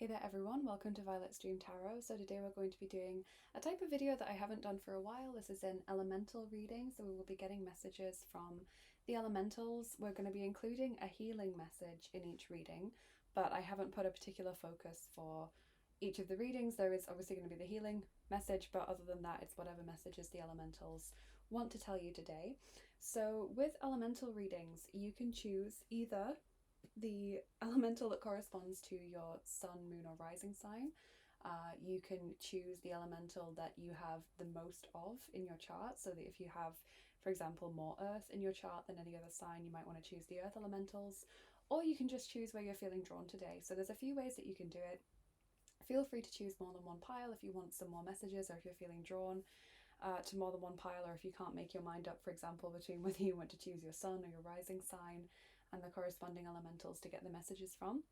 Hey there everyone, welcome to Livets Tarot. So today we're going to be doing a type of video that I haven't done for a while. This is an elemental reading, so we will be getting messages from the elementals. We're going to be including a healing message in each reading, but I haven't put a particular focus for each of the readings. There is obviously going to be the healing message, but other than that, it's whatever messages the elementals want to tell you today. So with elemental readings, you can choose either the elemental that corresponds to your sun, moon, or rising sign. You can choose the elemental that you have the most of in your chart, so that if you have, for example, more earth in your chart than any other sign, you might want to choose the earth elementals, or you can just choose where you're feeling drawn today. So there's a few ways that you can do it. Feel free to choose more than one pile if you want some more messages, or if you're feeling drawn to more than one pile, or if you can't make your mind up, for example, between whether you want to choose your sun or your rising sign and the corresponding elementals to get the messages from.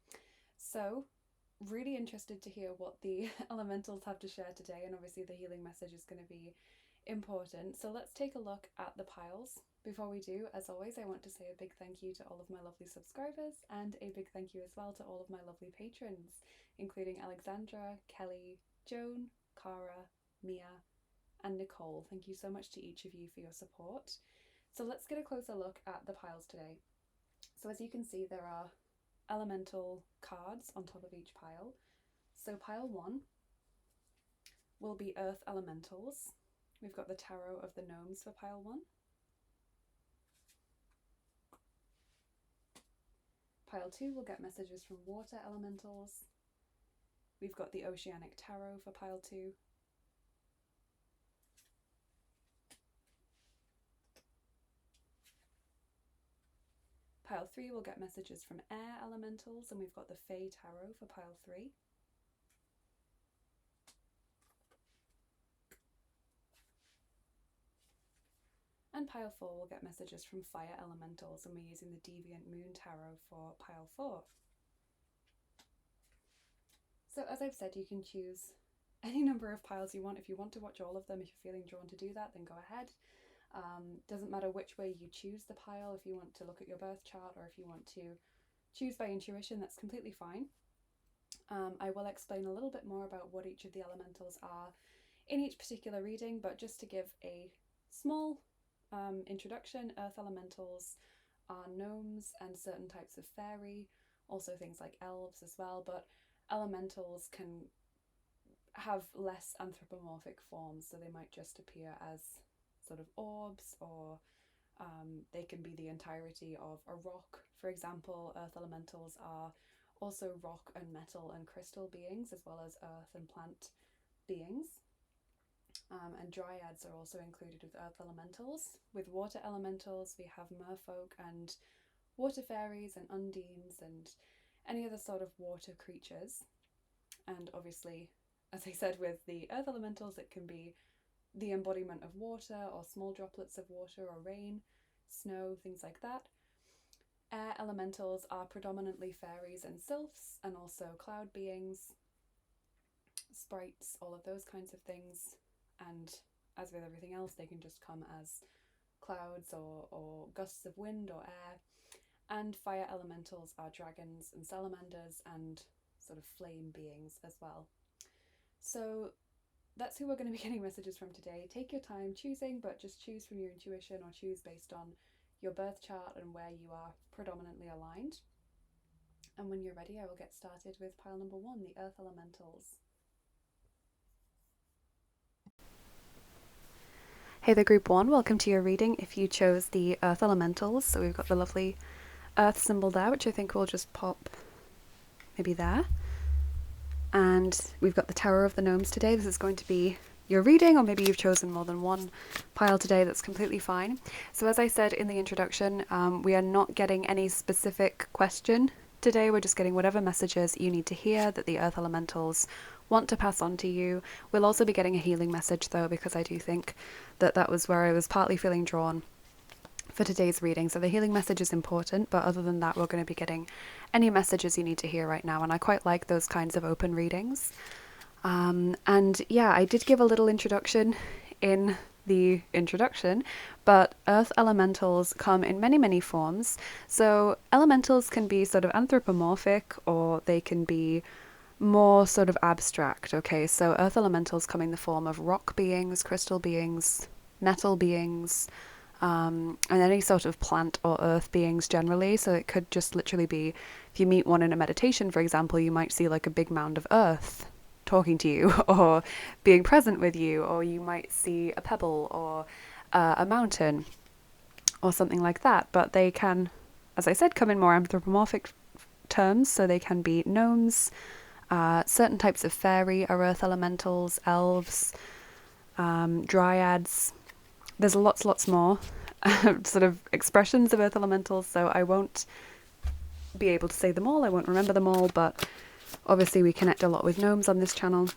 So really interested to hear what the elementals have to share today, and obviously the healing message is going to be important. So let's take a look at the piles. Before we do, as always, I want to say a big thank you to all of my lovely subscribers, and a big thank you as well to all of my lovely patrons, including Alexandra, Kelly, Joan, Cara, Mia, and Nicole. Thank you so much to each of you for your support. So let's get a closer look at the piles today. So as you can see, there are elemental cards on top of each pile. So pile 1 will be earth elementals. We've got the Tarot of the Gnomes for pile 1. Pile 2 will get messages from water elementals. We've got the Oceanic Tarot for pile 2. Pile 3 will get messages from air elementals, and we've got the Fey Tarot for pile 3. And pile 4 will get messages from fire elementals, and we're using the Deviant Moon Tarot for pile 4. So as I've said, you can choose any number of piles you want. If you want to watch all of them, if you're feeling drawn to do that, then go ahead. Doesn't matter which way you choose the pile. If you want to look at your birth chart, or if you want to choose by intuition, that's completely fine. I will explain a little bit more about what each of the elementals are in each particular reading, but just to give a small introduction, earth elementals are gnomes and certain types of fairy, also things like elves as well, but elementals can have less anthropomorphic forms, so they might just appear as sort of orbs, or they can be the entirety of a rock. For example, earth elementals are also rock and metal and crystal beings, as well as earth and plant beings. And dryads are also included with earth elementals. With water elementals, we have merfolk and water fairies and undines and any other sort of water creatures. And obviously, as I said, with the earth elementals, it can be the embodiment of water, or small droplets of water, or rain, snow, things like that. Air elementals are predominantly fairies and sylphs, and also cloud beings, sprites, all of those kinds of things. And as with everything else, they can just come as clouds or gusts of wind or air. And fire elementals are dragons and salamanders and sort of flame beings as well. So that's who we're going to be getting messages from today. Take your time choosing, but just choose from your intuition, or choose based on your birth chart and where you are predominantly aligned. And when you're ready, I will get started with pile number 1, the earth elementals. Hey there, group 1, welcome to your reading if you chose the earth elementals. So we've got the lovely earth symbol there, which I think we'll just pop maybe there. And we've got the Tower of the Gnomes today. This is going to be your reading, or maybe you've chosen more than one pile today. That's completely fine. So as I said in the introduction, we are not getting any specific question today. We're just getting whatever messages you need to hear that the earth elementals want to pass on to you. We'll also be getting a healing message though, because I do think that that was where I was partly feeling drawn for today's reading. So the healing message is important, but other than that, we're going to be getting any messages you need to hear right now, and I quite like those kinds of open readings. And yeah, I did give a little introduction in the introduction, but earth elementals come in many forms. So elementals can be sort of anthropomorphic, or they can be more sort of abstract. Okay, so earth elementals come in the form of rock beings, crystal beings, metal beings, and any sort of plant or earth beings generally. So it could just literally be, if you meet one in a meditation, for example, you might see like a big mound of earth talking to you or being present with you, or you might see a pebble or a mountain or something like that. But they can, as I said, come in more anthropomorphic terms. So they can be gnomes, certain types of fairy are earth elementals, elves, dryads. There's lots more sort of expressions of earth elementals, so I won't be able to say them all, I won't remember them all, but obviously we connect a lot with gnomes on this channel,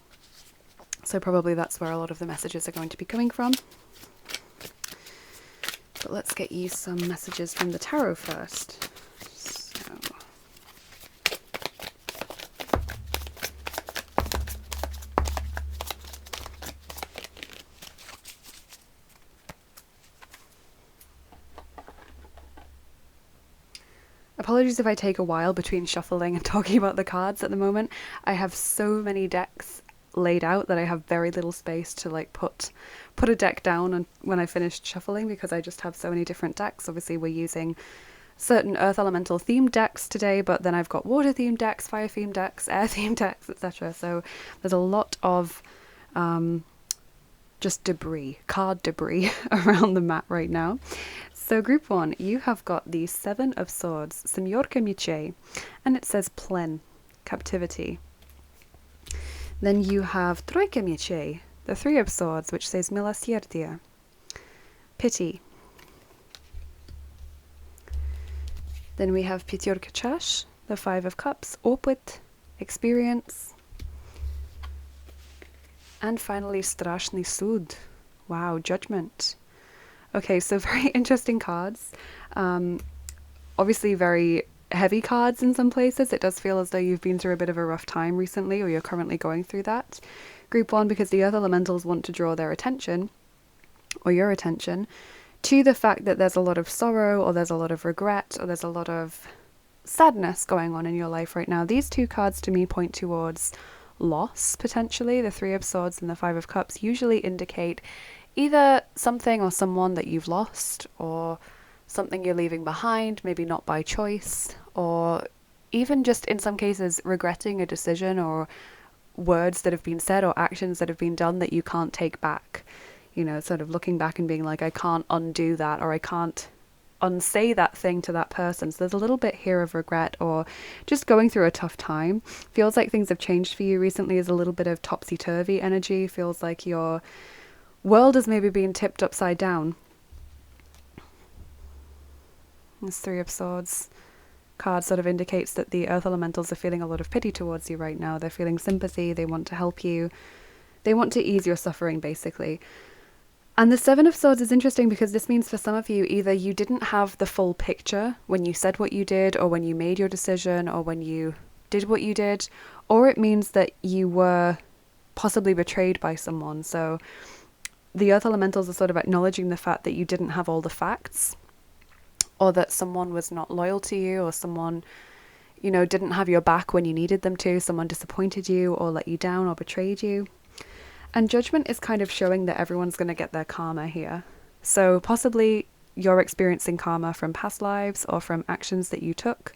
so probably that's where a lot of the messages are going to be coming from. But let's get you some messages from the tarot first. Apologies if I take a while between shuffling and talking about the cards at the moment. I have so many decks laid out that I have very little space to like put a deck down and when I finished shuffling, because I just have so many different decks. Obviously we're using certain earth elemental themed decks today, but then I've got water themed decks, fire themed decks, air themed decks, etc. So there's a lot of just debris, card debris around the mat right now. So group 1, you have got the 7 of Swords, Semyorka Mечей, and it says plen, captivity. Then you have Trojka Mечей, the 3 of Swords, which says Milosердие, pity. Then we have Пятерка чаш, the 5 of Cups, Опыт, experience. And finally, Страшный суд, wow, judgment. Okay, so very interesting cards. Obviously very heavy cards in some places. It does feel as though you've been through a bit of a rough time recently, or you're currently going through that. Group 1, because the earth elementals want to draw their attention, or your attention, to the fact that there's a lot of sorrow, or there's a lot of regret, or there's a lot of sadness going on in your life right now. These 2 cards to me point towards loss, potentially. The 3 of Swords and the 5 of Cups usually indicate either something or someone that you've lost, or something you're leaving behind, maybe not by choice, or even just in some cases regretting a decision or words that have been said or actions that have been done that you can't take back. You know, sort of looking back and being like, I can't undo that, or I can't unsay that thing to that person. So there's a little bit here of regret, or just going through a tough time. Feels like things have changed for you recently. Is a little bit of topsy-turvy energy. Feels like your world has maybe been tipped upside down. This 3 of Swords card sort of indicates that the earth elementals are feeling a lot of pity towards you right now. They're feeling sympathy. They want to help you. They want to ease your suffering, basically. And the 7 of Swords is interesting because this means for some of you, either you didn't have the full picture when you said what you did, or when you made your decision, or when you did what you did, or it means that you were possibly betrayed by someone. So the earth elementals are sort of acknowledging the fact that you didn't have all the facts, or that someone was not loyal to you, or someone, you know, didn't have your back when you needed them to, someone disappointed you or let you down or betrayed you. And judgment is kind of showing that everyone's going to get their karma here. So possibly you're experiencing karma from past lives or from actions that you took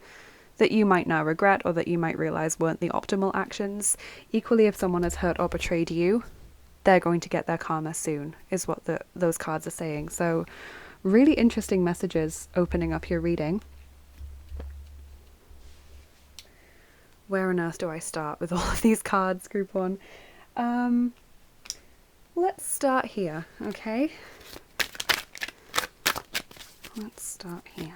that you might now regret, or that you might realize weren't the optimal actions. Equally, if someone has hurt or betrayed you, they're going to get their karma soon, is what those cards are saying. So really interesting messages opening up your reading. Where on earth do I start with all of these cards, group 1? Let's start here, okay? Let's start here.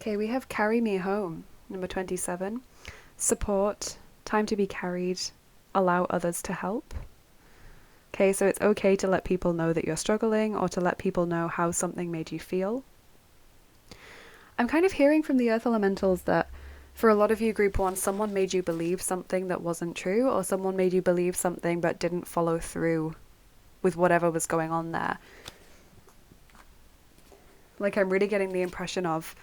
Okay, we have Carry Me Home, number 27. Support, time to be carried, allow others to help. Okay, so it's okay to let people know that you're struggling, or to let people know how something made you feel. I'm kind of hearing from the Earth Elementals that for a lot of you, Group 1, someone made you believe something that wasn't true, or someone made you believe something but didn't follow through with whatever was going on there. Like, I'm really getting the impression of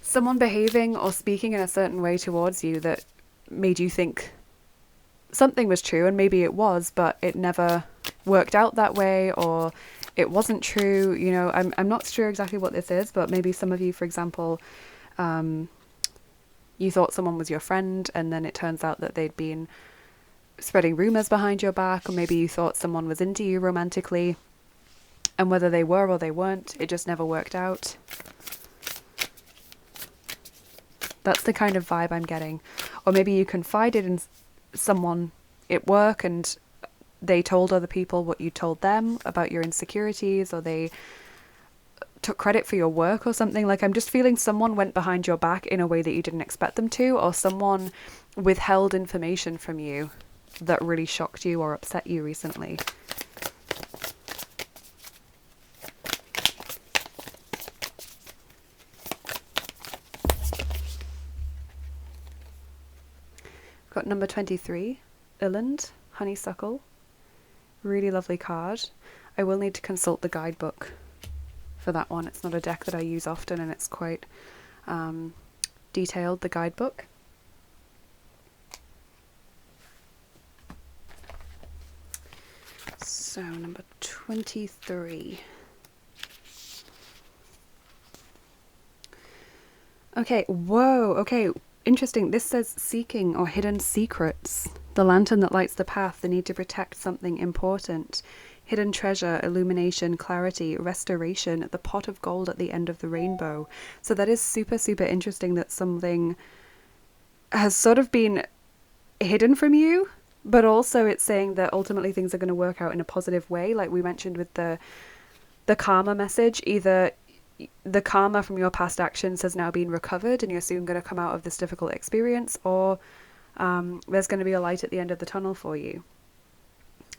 someone behaving or speaking in a certain way towards you that made you think something was true, and maybe it was, but it never worked out that way, or it wasn't true. You know, I'm not sure exactly what this is, but maybe some of you, for example, you thought someone was your friend, and then it turns out that they'd been spreading rumors behind your back, or maybe you thought someone was into you romantically, and whether they were or they weren't, it just never worked out. That's the kind of vibe I'm getting. Or maybe you confided in someone at work and they told other people what you told them about your insecurities, or they took credit for your work or something. Like, I'm just feeling someone went behind your back in a way that you didn't expect them to, or someone withheld information from you that really shocked you or upset you recently. Got number 23, Illand, Honeysuckle. Really lovely card. I will need to consult the guidebook for that one. It's not a deck that I use often, and it's quite detailed, the guidebook. So, number 23. Okay, whoa, okay, interesting. This says seeking or hidden secrets. The lantern that lights the path, the need to protect something important. Hidden treasure, illumination, clarity, restoration, the pot of gold at the end of the rainbow. So that is super, super interesting that something has sort of been hidden from you, but also it's saying that ultimately things are going to work out in a positive way. Like we mentioned with the karma message, either the karma from your past actions has now been recovered and you're soon going to come out of this difficult experience, or there's going to be a light at the end of the tunnel for you.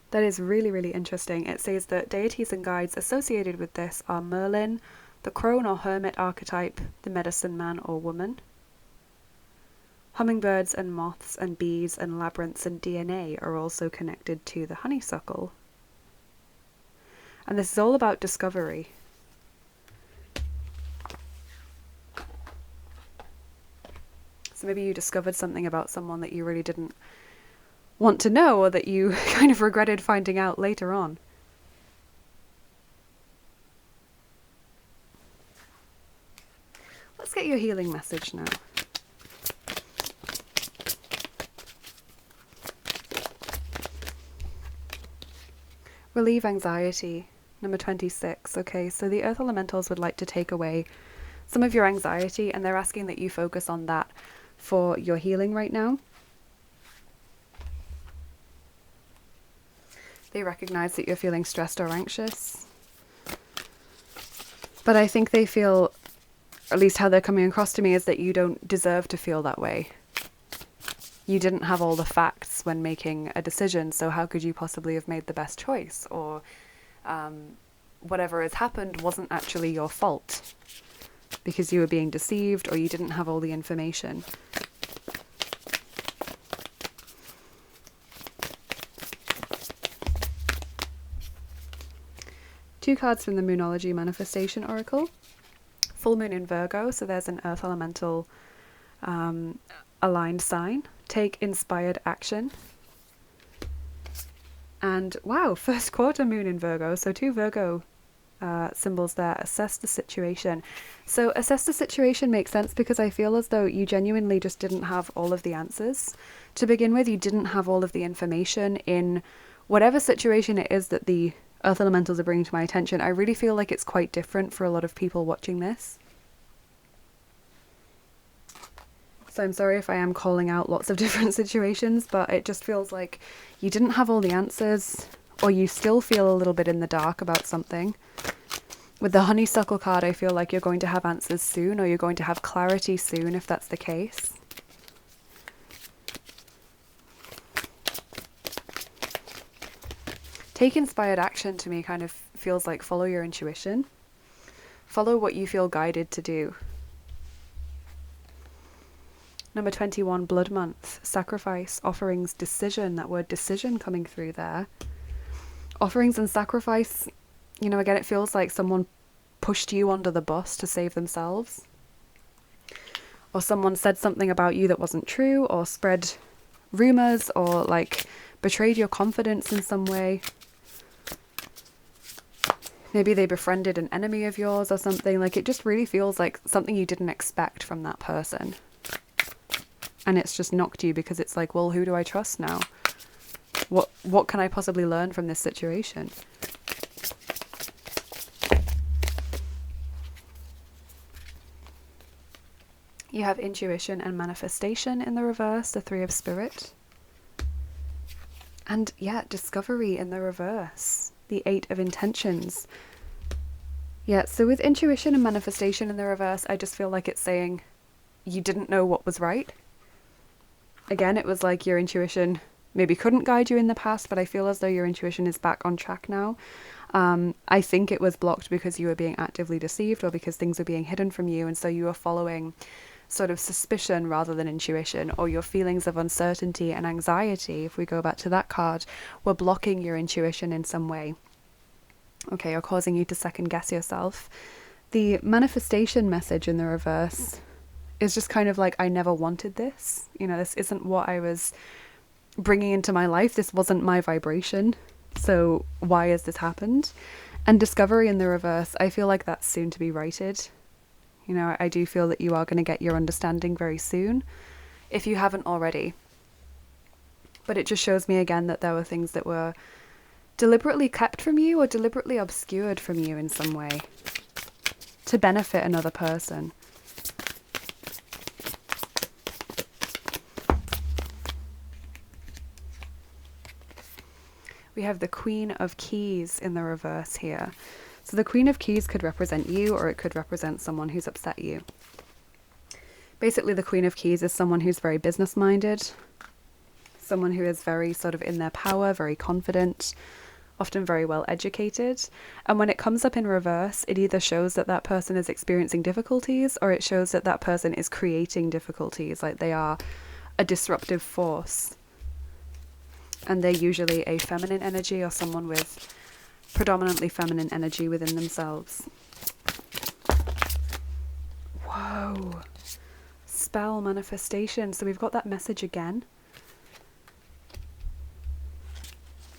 That is really, really interesting. It says that deities and guides associated with this are Merlin, the crone or hermit archetype, the medicine man or woman. Hummingbirds and moths and bees and labyrinths and DNA are also connected to the honeysuckle. And this is all about discovery. So maybe you discovered something about someone that you really didn't want to know, or that you kind of regretted finding out later on. Let's get your healing message now. Relieve anxiety, number 26. Okay, so the Earth Elementals would like to take away some of your anxiety, and they're asking that you focus on that for your healing right now. They recognize that you're feeling stressed or anxious, but I think they feel, at least how they're coming across to me, is that you don't deserve to feel that way. You didn't have all the facts when making a decision, so how could you possibly have made the best choice? Or whatever has happened wasn't actually your fault because you were being deceived, or you didn't have all the information. Two cards from the Moonology Manifestation Oracle. Full moon in Virgo, so there's an Earth Elemental aligned sign. Take inspired action. And wow, first quarter moon in Virgo, so two Virgo symbols there. Assess the situation. So assess the situation makes sense because I feel as though you genuinely just didn't have all of the answers. To begin with, you didn't have all of the information in whatever situation it is that the Earth Elementals are bringing to my attention. I really feel like it's quite different for a lot of people watching this. So I'm sorry if I am calling out lots of different situations, but it just feels like you didn't have all the answers, or you still feel a little bit in the dark about something. With the honeysuckle card, I feel like you're going to have answers soon, or you're going to have clarity soon if that's the case. Take inspired action to me kind of feels like follow your intuition. Follow what you feel guided to do. Number 21, blood month, sacrifice, offerings, decision. That word decision coming through there. Offerings and sacrifice, you know, again, it feels like someone pushed you under the bus to save themselves. Or someone said something about you that wasn't true, or spread rumors, or like betrayed your confidence in some way. Maybe they befriended an enemy of yours or something. Like, it just really feels like something you didn't expect from that person. And it's just knocked you because it's like, well, who do I trust now? What can I possibly learn from this situation? You have intuition and manifestation in the reverse, the Three of Spirit. And yeah, discovery in the reverse, the Eight of Intentions. Yeah, so with intuition and manifestation in the reverse, I just feel like it's saying you didn't know what was right. Again, it was like your intuition maybe couldn't guide you in the past, but I feel as though your intuition is back on track now. I think it was blocked because you were being actively deceived, or because things were being hidden from you, and so you were following sort of suspicion rather than intuition, or your feelings of uncertainty and anxiety, if we go back to that card, were blocking your intuition in some way. Okay, or causing you to second guess yourself. The manifestation message in the reverse is just kind of like, I never wanted this. You know, this isn't what I was bringing into my life. This wasn't my vibration. So why has this happened? And discovery in the reverse, I feel like that's soon to be righted. You know, I do feel that you are going to get your understanding very soon, if you haven't already. But it just shows me again that there were things that were deliberately kept from you or deliberately obscured from you in some way to benefit another person. We have the Queen of Keys in the reverse here. So the Queen of Keys could represent you, or it could represent someone who's upset you. Basically, the Queen of Keys is someone who's very business-minded, someone who is very sort of in their power, very confident, often very well educated. And when it comes up in reverse, it either shows that that person is experiencing difficulties, or it shows that that person is creating difficulties, like they are a disruptive force. And they're usually a feminine energy, or someone with predominantly feminine energy within themselves. Whoa. Spell manifestation. So we've got that message again.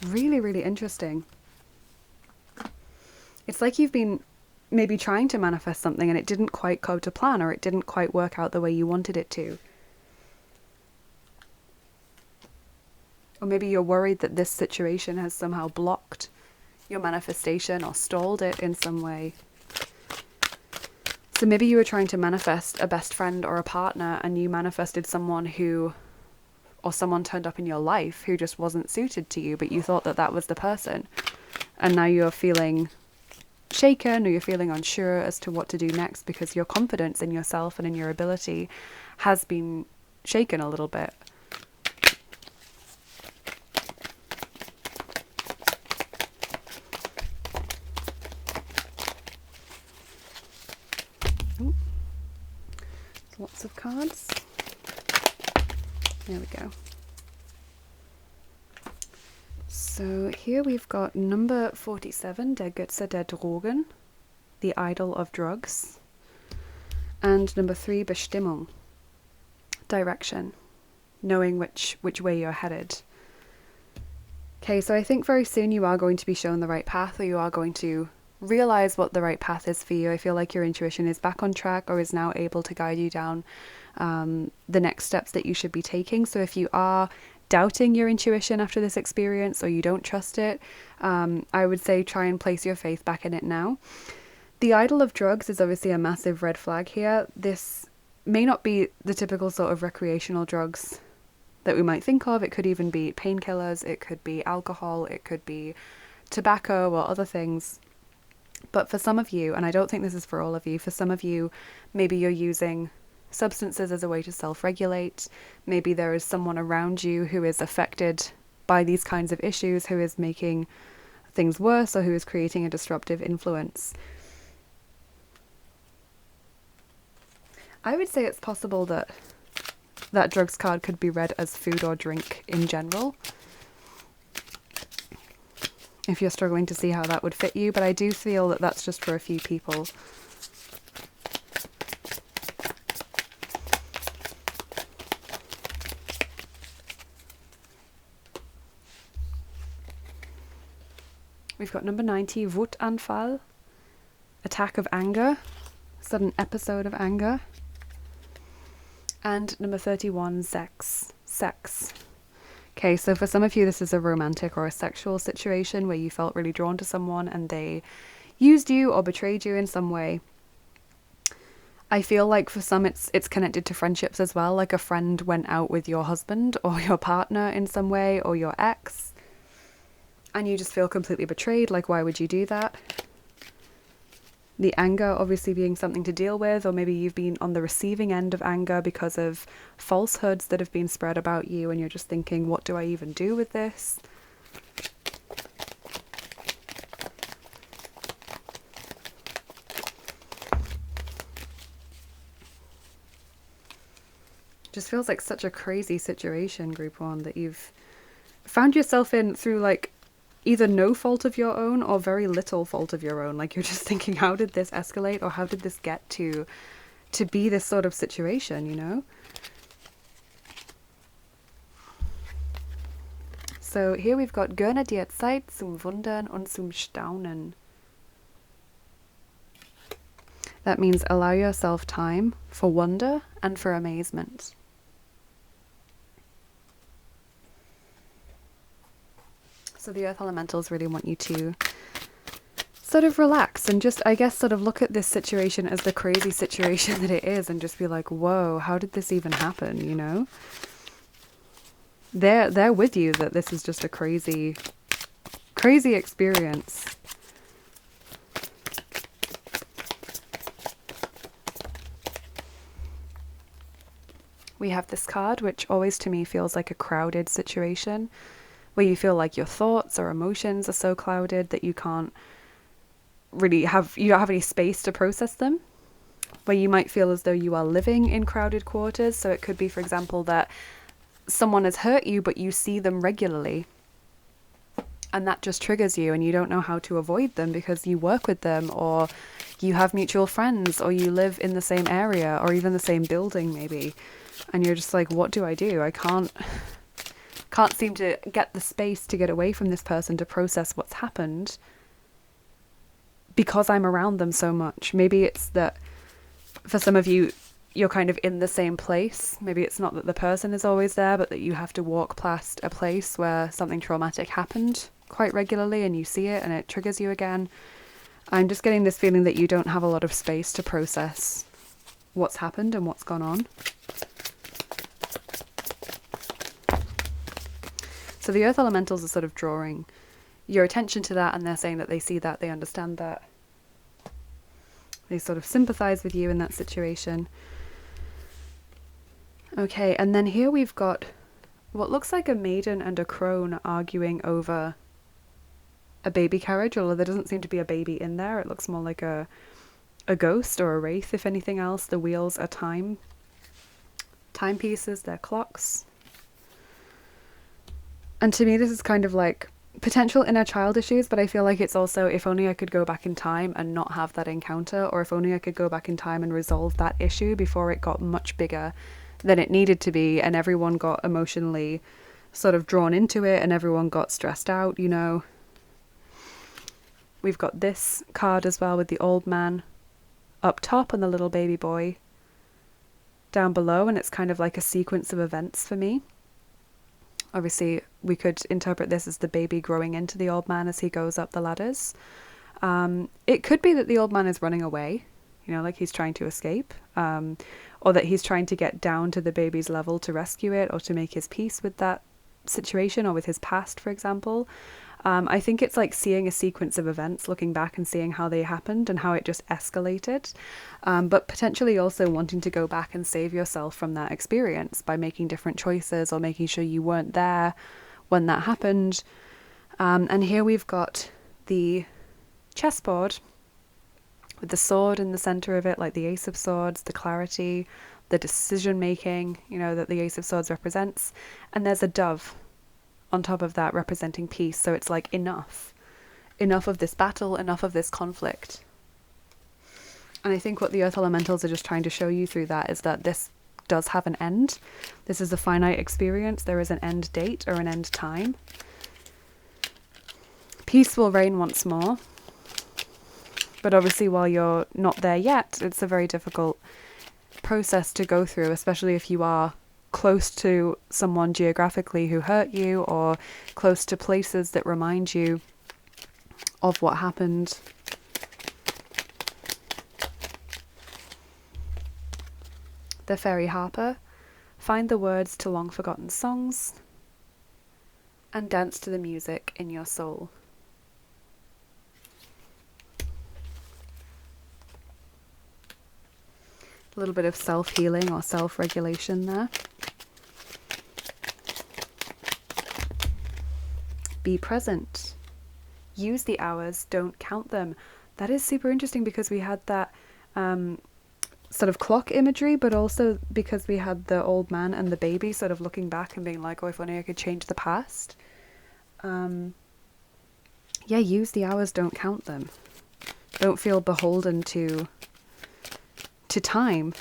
Really, really interesting. It's like you've been maybe trying to manifest something and it didn't quite go to plan, or it didn't quite work out the way you wanted it to. Or maybe you're worried that this situation has somehow blocked your manifestation or stalled it in some way. So maybe you were trying to manifest a best friend or a partner, and you manifested someone who, or someone turned up in your life who just wasn't suited to you, but you thought that that was the person. And now you're feeling shaken, or you're feeling unsure as to what to do next, because your confidence in yourself and in your ability has been shaken a little bit. Lots of cards. There we go. So here we've got number 47, Der Götze der Drogen, the idol of drugs. And number 3, Bestimmung, direction, knowing which way you're headed. Okay, so I think very soon you are going to be shown the right path, or you are going to realize what the right path is for you. I feel like your intuition is back on track, or is now able to guide you down the next steps that you should be taking. So if you are doubting your intuition after this experience, or you don't trust it, I would say try and place your faith back in it now. The idol of drugs is obviously a massive red flag here. This may not be the typical sort of recreational drugs that we might think of. It could even be painkillers, it could be alcohol, it could be tobacco or other things. But for some of you, and I don't think this is for all of you, for some of you, maybe you're using substances as a way to self-regulate. Maybe there is someone around you who is affected by these kinds of issues, who is making things worse, or who is creating a disruptive influence. I would say it's possible that that drugs card could be read as food or drink in general, if you're struggling to see how that would fit you. But I do feel that that's just for a few people. We've got number 90, Wutanfall, attack of anger, sudden episode of anger. And number 31, sex. Okay, so for some of you, this is a romantic or a sexual situation where you felt really drawn to someone and they used you or betrayed you in some way. I feel like for some it's connected to friendships as well, like a friend went out with your husband or your partner in some way, or your ex, and you just feel completely betrayed. Like, why would you do that? The anger obviously being something to deal with, or maybe you've been on the receiving end of anger because of falsehoods that have been spread about you, and you're just thinking, what do I even do with this? Just feels like such a crazy situation, group one, that you've found yourself in through like either no fault of your own or very little fault of your own. Like, you're just thinking, how did this escalate, or how did this get to be this sort of situation, you know? So here we've got Gönne dir Zeit zum Wundern und zum Staunen. That means allow yourself time for wonder and for amazement. So the earth elementals really want you to sort of relax and just, I guess, sort of look at this situation as the crazy situation that it is, and just be like, whoa, how did this even happen, you know? They're with you that this is just a crazy experience. We have this card, which always to me feels like a crowded situation, where you feel like your thoughts or emotions are so clouded that you can't really you don't have any space to process them, where you might feel as though you are living in crowded quarters. So it could be, for example, that someone has hurt you, but you see them regularly, and that just triggers you, and you don't know how to avoid them because you work with them, or you have mutual friends, or you live in the same area, or even the same building maybe, and you're just like, what do? I can't seem to get the space to get away from this person to process what's happened because I'm around them so much. Maybe it's that for some of you, you're kind of in the same place. Maybe it's not that the person is always there, but that you have to walk past a place where something traumatic happened quite regularly, and you see it and it triggers you again. I'm just getting this feeling that you don't have a lot of space to process what's happened and what's gone on. So the earth elementals are sort of drawing your attention to that, and they're saying that they see that, they understand that. They sort of sympathize with you in that situation. Okay, and then here we've got what looks like a maiden and a crone arguing over a baby carriage, although there doesn't seem to be a baby in there. It looks more like a ghost or a wraith, if anything else. The wheels are timepieces, they're clocks. And to me, this is kind of like potential inner child issues, but I feel like it's also, if only I could go back in time and not have that encounter, or if only I could go back in time and resolve that issue before it got much bigger than it needed to be, and everyone got emotionally sort of drawn into it, and everyone got stressed out, you know. We've got this card as well with the old man up top and the little baby boy down below, and it's kind of like a sequence of events for me. Obviously, we could interpret this as the baby growing into the old man as he goes up the ladders. It could be that the old man is running away, you know, like he's trying to escape, or that he's trying to get down to the baby's level to rescue it, or to make his peace with that situation, or with his past, for example. I think it's like seeing a sequence of events, looking back and seeing how they happened and how it just escalated, but potentially also wanting to go back and save yourself from that experience by making different choices, or making sure you weren't there when that happened. And here we've got the chessboard with the sword in the center of it, like the Ace of Swords, the clarity, the decision making, you know, that the Ace of Swords represents. And there's a dove on top of that representing peace. So it's like enough of this battle, enough of this conflict. And I think what the Earth Elementals are just trying to show you through that is that this does have an end. This is a finite experience. There is an end date or an end time. Peace will reign once more. But obviously while you're not there yet, it's a very difficult process to go through, especially if you are close to someone geographically who hurt you, or close to places that remind you of what happened. The Fairy Harper. Find the words to long-forgotten songs and dance to the music in your soul. A little bit of self-healing or self-regulation there. Be present. Use the hours, don't count them. That is super interesting because we had that sort of clock imagery, but also because we had the old man and the baby sort of looking back and being like, oh, if only I could change the past. Yeah, use the hours, don't count them. Don't feel beholden to time.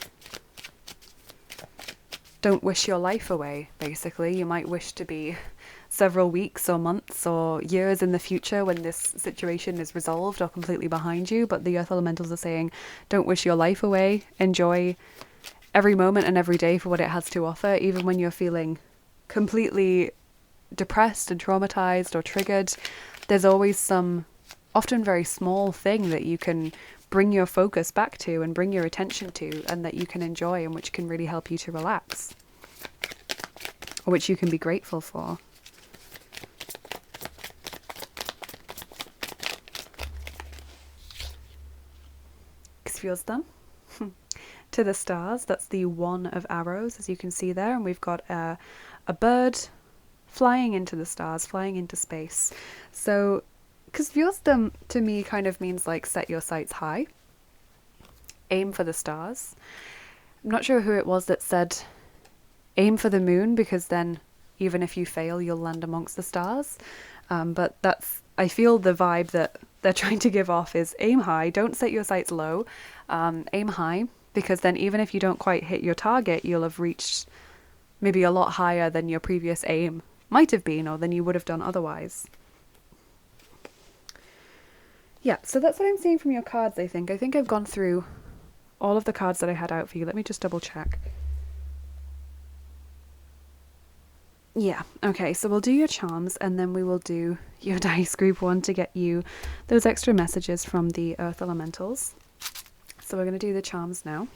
Don't wish your life away, basically. You might wish to be several weeks or months or years in the future when this situation is resolved or completely behind you, but the Earth Elementals are saying, don't wish your life away. Enjoy every moment and every day for what it has to offer, even when you're feeling completely depressed and traumatized or triggered. There's always some, often very small thing that you can bring your focus back to and bring your attention to, and that you can enjoy and which can really help you to relax, or which you can be grateful for. Feels them to the stars. That's the one of arrows, as you can see there, and we've got a bird flying into the stars, flying into space. So Wisdom to me kind of means like set your sights high, aim for the stars. I'm not sure who it was that said aim for the moon, because then even if you fail you'll land amongst the stars, but that's, I feel the vibe that they're trying to give off is aim high, don't set your sights low, aim high, because then even if you don't quite hit your target, you'll have reached maybe a lot higher than your previous aim might have been, or than you would have done otherwise. Yeah, so that's what I'm seeing from your cards, I think. I think I've gone through all of the cards that I had out for you. Let me just double check. Yeah, okay, so we'll do your charms, and then we will do your dice group 1 to get you those extra messages from the Earth Elementals. So we're going to do the charms now.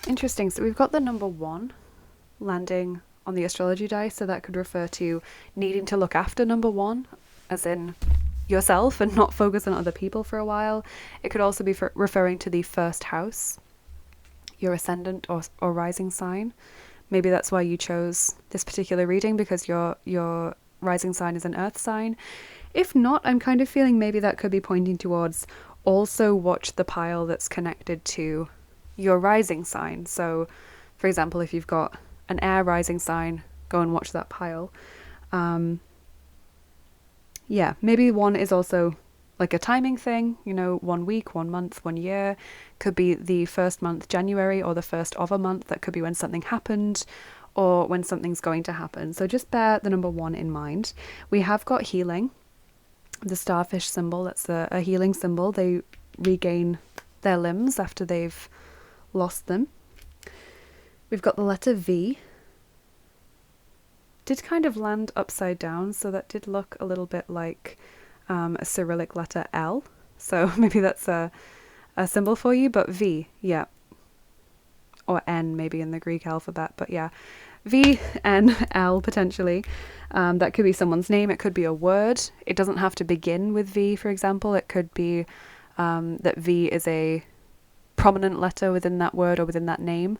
Interesting. So we've got the number 1 landing on the astrology dice, so that could refer to needing to look after number 1, as in yourself, and not focus on other people for a while. It could also be referring to the first house, your ascendant or rising sign. Maybe that's why you chose this particular reading, because your rising sign is an earth sign. If not, I'm kind of feeling maybe that could be pointing towards also watch the pile that's connected to your rising sign. So, for example, if you've got an air rising sign, go and watch that pile. Yeah, maybe 1 is also like a timing thing, you know, 1 week, 1 month, 1 year. Could be the first month, January, or the first of a month. That could be when something happened or when something's going to happen. So just bear the number 1 in mind. We have got healing, the starfish symbol. That's a healing symbol. They regain their limbs after they've lost them. We've got the letter V. Did kind of land upside down, so that did look a little bit like a Cyrillic letter L. So maybe that's a symbol for you, but V, yeah. Or N maybe in the Greek alphabet, but yeah. VNL potentially. That could be someone's name. It could be a word. It doesn't have to begin with V, for example. It could be that V is a prominent letter within that word or within that name.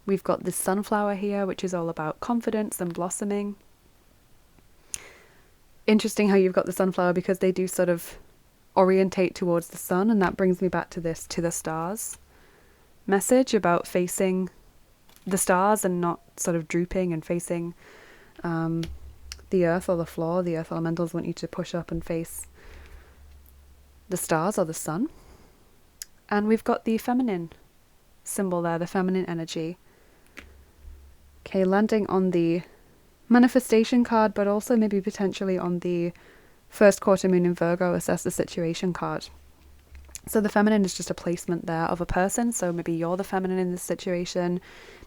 We've got this sunflower here, which is all about confidence and blossoming. Interesting how you've got the sunflower, because they do sort of orientate towards the sun, and that brings me back to this to the stars message about facing the stars and not sort of drooping and facing the earth or the floor. The earth elementals want you to push up and face the stars or the sun. And we've got the feminine symbol there, the feminine energy. Okay, landing on the manifestation card, but also maybe potentially on the first quarter moon in Virgo, assess the situation card. So the feminine is just a placement there of a person. So maybe you're the feminine in this situation.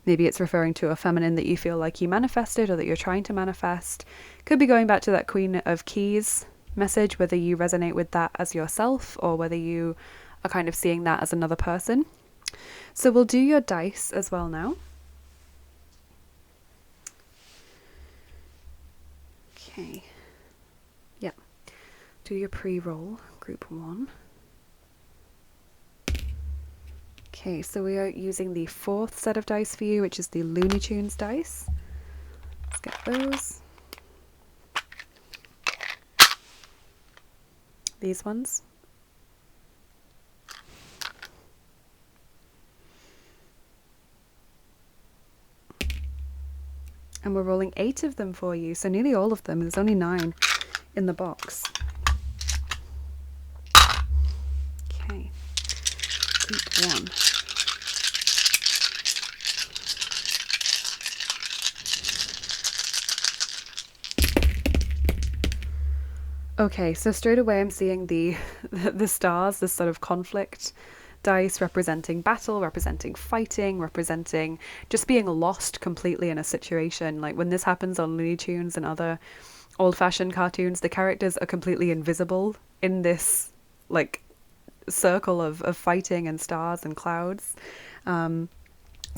Maybe it's referring to a feminine that you feel like you manifested or that you're trying to manifest. Could be going back to that Queen of Keys message, whether you resonate with that as yourself or whether you are kind of seeing that as another person. So we'll do your dice as well now. Okay. Yeah. Do your pre-roll, group 1. Okay, so we are using the 4th set of dice for you, which is the Looney Tunes dice. Let's get those. These ones. And we're rolling 8 of them for you, so nearly all of them. There's only 9 in the box. Okay, group 1. Okay, so straight away I'm seeing the stars, this sort of conflict dice representing battle, representing fighting, representing just being lost completely in a situation. Like when this happens on Looney Tunes and other old-fashioned cartoons, the characters are completely invisible in this like circle of fighting and stars and clouds. So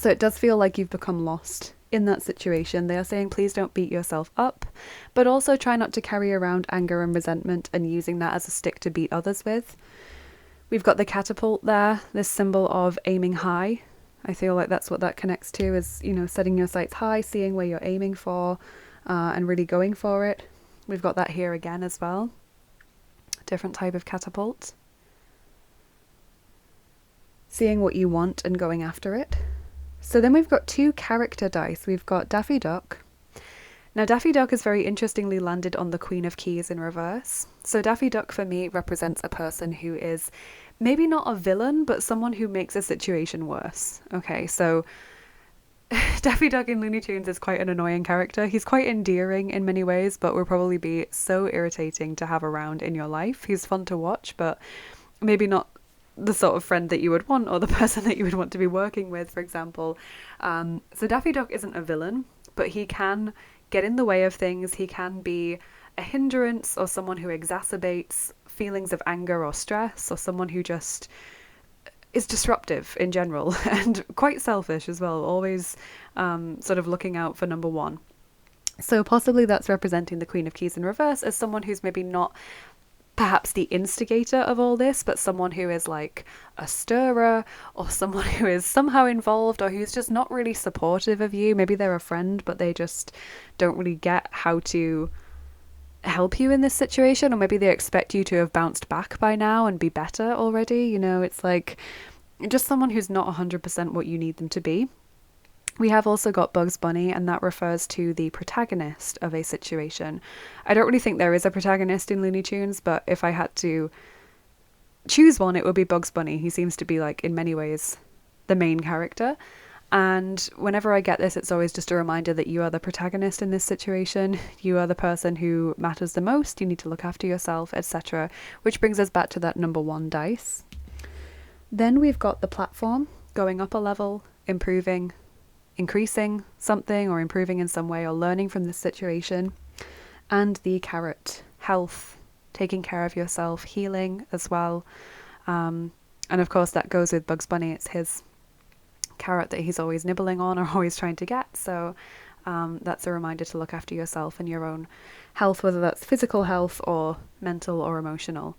it does feel like you've become lost in that situation. They are saying please don't beat yourself up, but also try not to carry around anger and resentment and using that as a stick to beat others with. We've got the catapult there, this symbol of aiming high. I feel like that's what that connects to, is, you know, setting your sights high, seeing where you're aiming for, and really going for it. We've got that here again as well. Different type of catapult. Seeing what you want and going after it. So then we've got 2 character dice. We've got Daffy Duck. Now Daffy Duck is very interestingly landed on the Queen of Keys in reverse. So Daffy Duck for me represents a person who is maybe not a villain, but someone who makes a situation worse. Okay, so Daffy Duck in Looney Tunes is quite an annoying character. He's quite endearing in many ways, but will probably be so irritating to have around in your life. He's fun to watch, but maybe not the sort of friend that you would want or the person that you would want to be working with, for example. So Daffy Duck isn't a villain, but he can get in the way of things. He can be a hindrance or someone who exacerbates feelings of anger or stress, or someone who just is disruptive in general and quite selfish as well, always sort of looking out for number one. So possibly that's representing the Queen of Keys in reverse as someone who's maybe not perhaps the instigator of all this, but someone who is like a stirrer, or someone who is somehow involved, or who's just not really supportive of you. Maybe they're a friend, but they just don't really get how to help you in this situation, or maybe they expect you to have bounced back by now and be better already. You know, it's like just someone who's not 100% what you need them to be. We have also got Bugs Bunny, and that refers to the protagonist of a situation. I don't really think there is a protagonist in Looney Tunes, but if I had to choose one, it would be Bugs Bunny. He seems to be, like, in many ways, the main character. And whenever I get this, it's always just a reminder that you are the protagonist in this situation. You are the person who matters the most. You need to look after yourself, etc. Which brings us back to that number one dice. Then we've got the platform, going up a level, improving, increasing something or improving in some way or learning from this situation. And the carrot, health, taking care of yourself, healing as well. And of course that goes with Bugs Bunny. It's his carrot that he's always nibbling on or always trying to get. So that's a reminder to look after yourself and your own health, whether that's physical health or mental or emotional.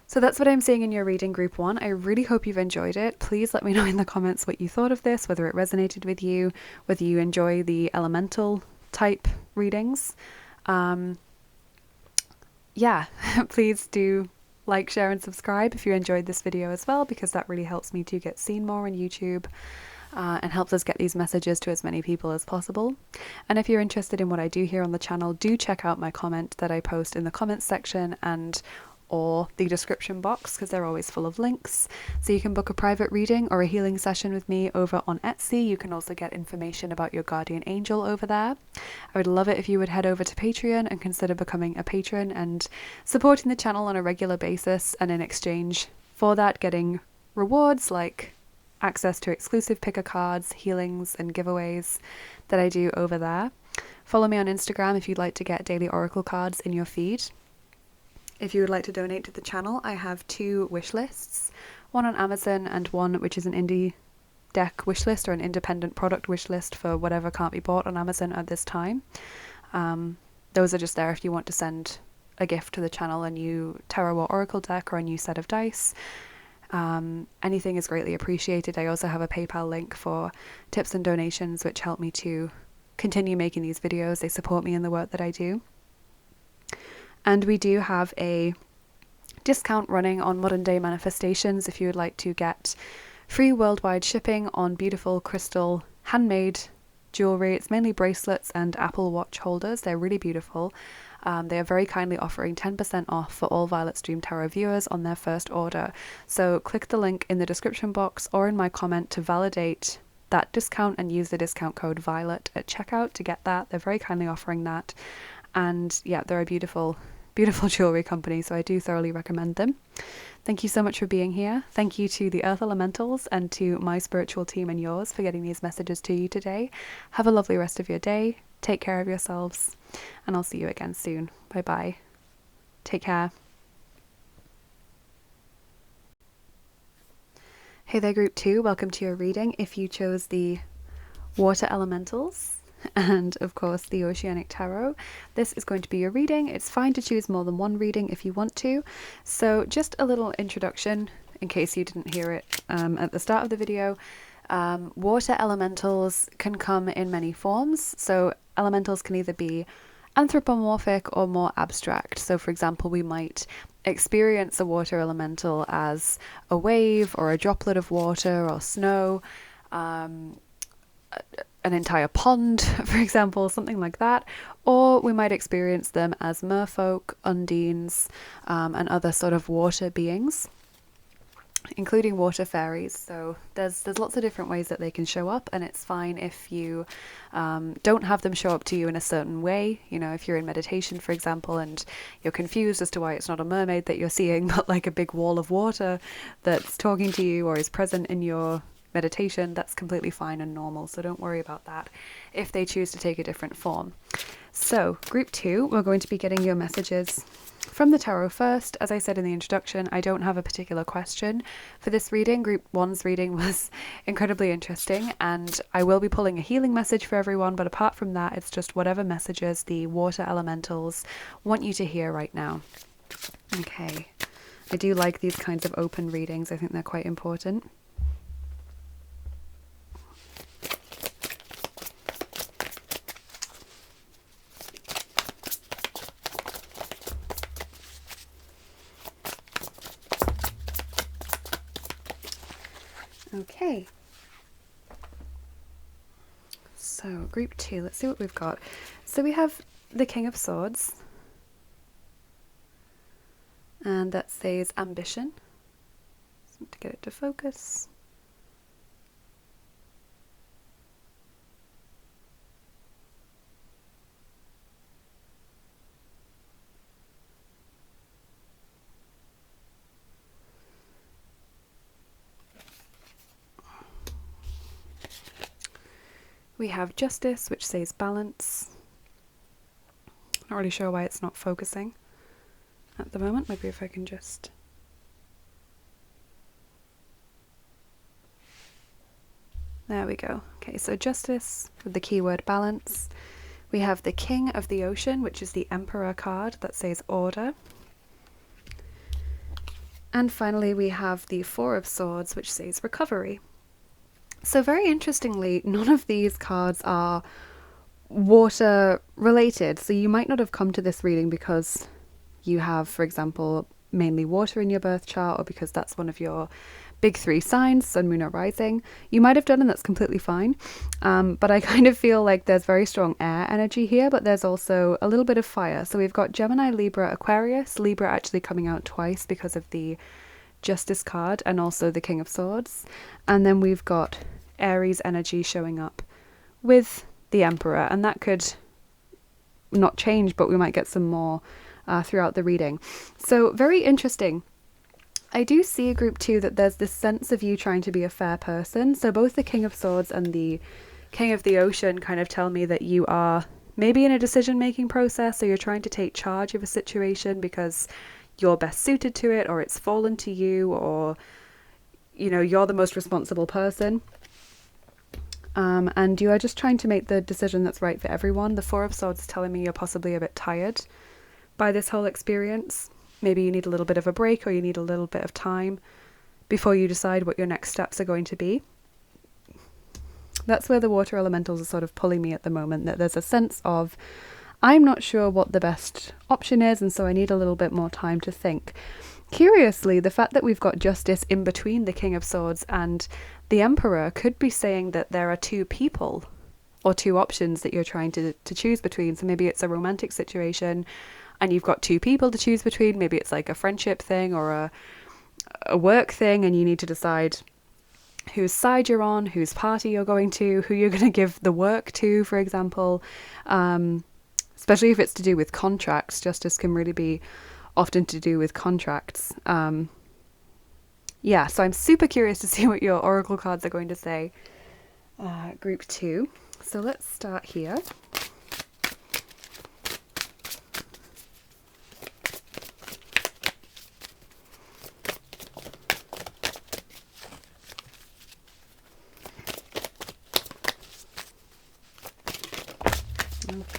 So that's what I'm seeing in your reading, group 1. I really hope you've enjoyed it. Please let me know in the comments what you thought of this, whether it resonated with you, whether you enjoy the elemental type readings. Yeah, please do like, share and subscribe if you enjoyed this video as well, because that really helps me to get seen more on YouTube. And helps us get these messages to as many people as possible. And if you're interested in what I do here on the channel, do check out my comment that I post in the comments section and or the description box, because they're always full of links. So you can book a private reading or a healing session with me over on Etsy. You can also get information about your guardian angel over there. I would love it if you would head over to Patreon and consider becoming a patron and supporting the channel on a regular basis, and in exchange for that getting rewards like access to exclusive picker cards, healings and giveaways that I do over there. Follow me on Instagram if you'd like to get daily oracle cards in your feed. If you would like to donate to the channel, I have 2 wish lists, one on Amazon and one which is an indie deck wish list or an independent product wish list for whatever can't be bought on Amazon at this time. Those are just there if you want to send a gift to the channel, a new tarot or oracle deck or a new set of dice. Anything is greatly appreciated. I also have a PayPal link for tips and donations, which help me to continue making these videos. They support me in the work that I do. And we do have a discount running on modern day manifestations if you would like to get free worldwide shipping on beautiful crystal handmade jewelry. It's mainly bracelets and Apple Watch holders. They're really beautiful. They are very kindly offering 10% off for all Violet Stream Tarot viewers on their first order. So click the link in the description box or in my comment to validate that discount and use the discount code VIOLET at checkout to get that. They're very kindly offering that. And yeah, they're a beautiful, beautiful jewelry company, so I do thoroughly recommend them. Thank you so much for being here. Thank you to the Earth Elementals and to my spiritual team and yours for getting these messages to you today. Have a lovely rest of your day. Take care of yourselves. And I'll see you again soon. Bye-bye. Take care. Hey there, group 2. Welcome to your reading. If you chose the Water Elementals and, of course, the Oceanic Tarot, this is going to be your reading. It's fine to choose more than one reading if you want to. So just a little introduction in case you didn't hear it at the start of the video. Water elementals can come in many forms. So elementals can either be anthropomorphic or more abstract. So for example, we might experience a water elemental as a wave or a droplet of water or snow, an entire pond, for example, something like that. Or we might experience them as merfolk, undines, and other sort of water beings, including water fairies. So there's lots of different ways that they can show up, and it's fine if you don't have them show up to you in a certain way. You know, if you're in meditation, for example, and you're confused as to why it's not a mermaid that you're seeing, but like a big wall of water that's talking to you or is present in your meditation, that's completely fine and normal. So don't worry about that if they choose to take a different form. So group 2, we're going to be getting your messages from the tarot first. As I said in the introduction, I don't have a particular question for this reading. Group 1's reading was incredibly interesting, and I will be pulling a healing message for everyone, but apart from that, it's just whatever messages the water elementals want you to hear right now. Okay, I do like these kinds of open readings. I think they're quite important. Okay, so group 2, let's see what we've got. So we have the King of Swords, and that says ambition. To get it to focus. We have Justice, which says balance. Not really sure why it's not focusing at the moment. Maybe if I can just... There we go. Okay, so justice with the keyword balance. We have the King of the Ocean, which is the Emperor card that says order. And finally, we have the Four of Swords, which says recovery. So very interestingly, none of these cards are water related. So you might not have come to this reading because you have, for example, mainly water in your birth chart, or because that's one of your big 3 signs, sun, moon, or rising. You might have done, and that's completely fine. But I kind of feel like there's very strong air energy here, but there's also a little bit of fire. So we've got Gemini, Libra, Aquarius. Libra actually coming out twice because of the Justice card and also the King of Swords. And then we've got Aries energy showing up with the Emperor, and that could not change, but we might get some more throughout the reading. So very interesting. I do see a group too that there's this sense of you trying to be a fair person. So both the King of Swords and the King of the Ocean kind of tell me that you are maybe in a decision-making process, so you're trying to take charge of a situation because you're best suited to it, or it's fallen to you, or you're the most responsible person. And you are just trying to make the decision that's right for everyone. The Four of Swords is telling me you're possibly a bit tired by this whole experience. Maybe you need a little bit of a break, or you need a little bit of time before you decide what your next steps are going to be. That's where the water elementals are sort of pulling me at the moment, that there's a sense of, I'm not sure what the best option is, and so I need a little bit more time to think. Curiously, the fact that we've got justice in between the King of Swords and the Emperor could be saying that there are 2 people or 2 options that you're trying to choose between. So maybe it's a romantic situation and you've got 2 people to choose between. Maybe it's like a friendship thing or a work thing, and you need to decide whose side you're on, whose party you're going to, who you're going to give the work to, for example. Especially if it's to do with contracts. Justice can really be often to do with contracts. Yeah, so I'm super curious to see what your oracle cards are going to say. Group 2. So let's start here.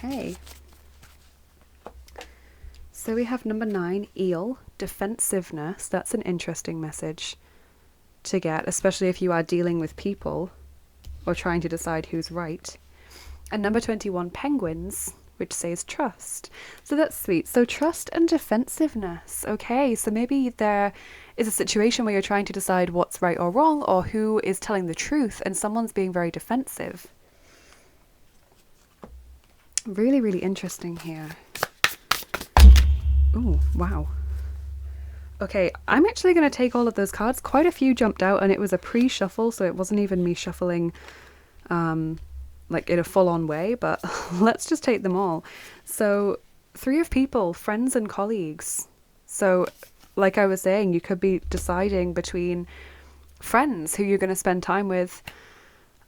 Okay. So we have number 9, Eel, defensiveness. That's an interesting message to get, especially if you are dealing with people or trying to decide who's right. And number 21, Penguins, which says trust. So that's sweet. So trust and defensiveness. Okay, so maybe there is a situation where you're trying to decide what's right or wrong, or who is telling the truth, and someone's being very defensive. Really, really interesting here. Oh, wow. Okay, I'm actually going to take all of those cards. Quite a few jumped out, and it was a pre-shuffle, so it wasn't even me shuffling like in a full-on way, but let's just take them all. So 3 of people, friends and colleagues. So like I was saying, you could be deciding between friends who you're going to spend time with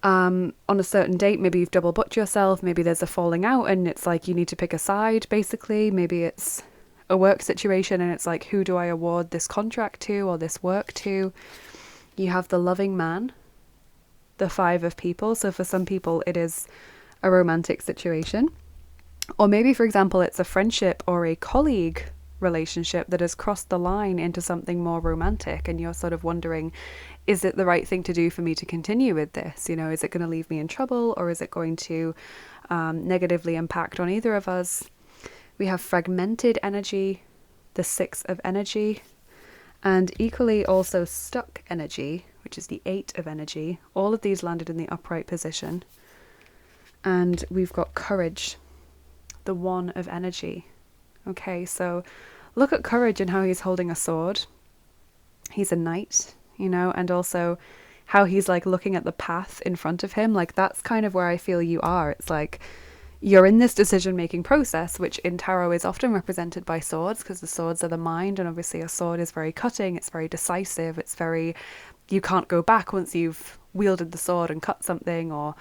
on a certain date. Maybe you've double booked yourself, maybe there's a falling out and it's like you need to pick a side, basically. Maybe it's a work situation and it's like, who do I award this contract to or this work to? You have the loving man, the 5 of people. So for some people it is a romantic situation, or maybe, for example, it's a friendship or a colleague relationship that has crossed the line into something more romantic, and you're sort of wondering, is it the right thing to do for me to continue with this? You know, is it going to leave me in trouble, or is it going to negatively impact on either of us? We have fragmented energy, the 6 of energy, and equally also stuck energy, which is the 8 of energy. All of these landed in the upright position. And we've got courage, the 1 of energy. Okay, so look at courage and how he's holding a sword. He's a knight, you know, and also how he's like looking at the path in front of him. Like, that's kind of where I feel you are. It's like you're in this decision-making process, which in tarot is often represented by swords, because the swords are the mind, and obviously a sword is very cutting, it's very decisive, it's very, you can't go back once you've wielded the sword and cut something or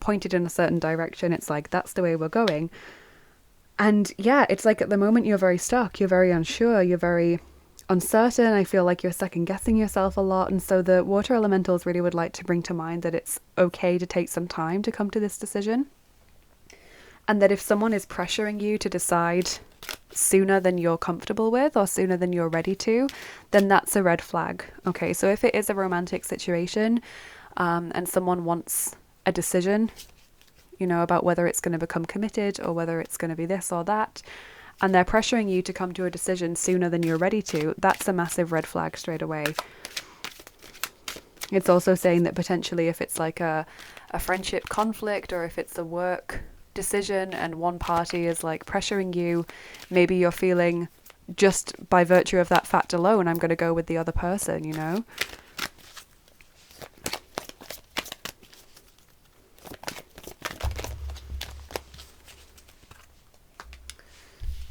pointed in a certain direction. It's like, that's the way we're going. And yeah, it's like at the moment you're very stuck, you're very unsure, you're very uncertain. I feel like you're second guessing yourself a lot. And so the water elementals really would like to bring to mind that it's okay to take some time to come to this decision. And that if someone is pressuring you to decide sooner than you're comfortable with or sooner than you're ready to, then that's a red flag. Okay, so if it is a romantic situation and someone wants a decision, you know, about whether it's going to become committed or whether it's going to be this or that, and they're pressuring you to come to a decision sooner than you're ready to, that's a massive red flag straight away. It's also saying that potentially if it's like a friendship conflict or if it's a work decision and one party is like pressuring you, maybe you're feeling just by virtue of that fact alone, I'm going to go with the other person, you know?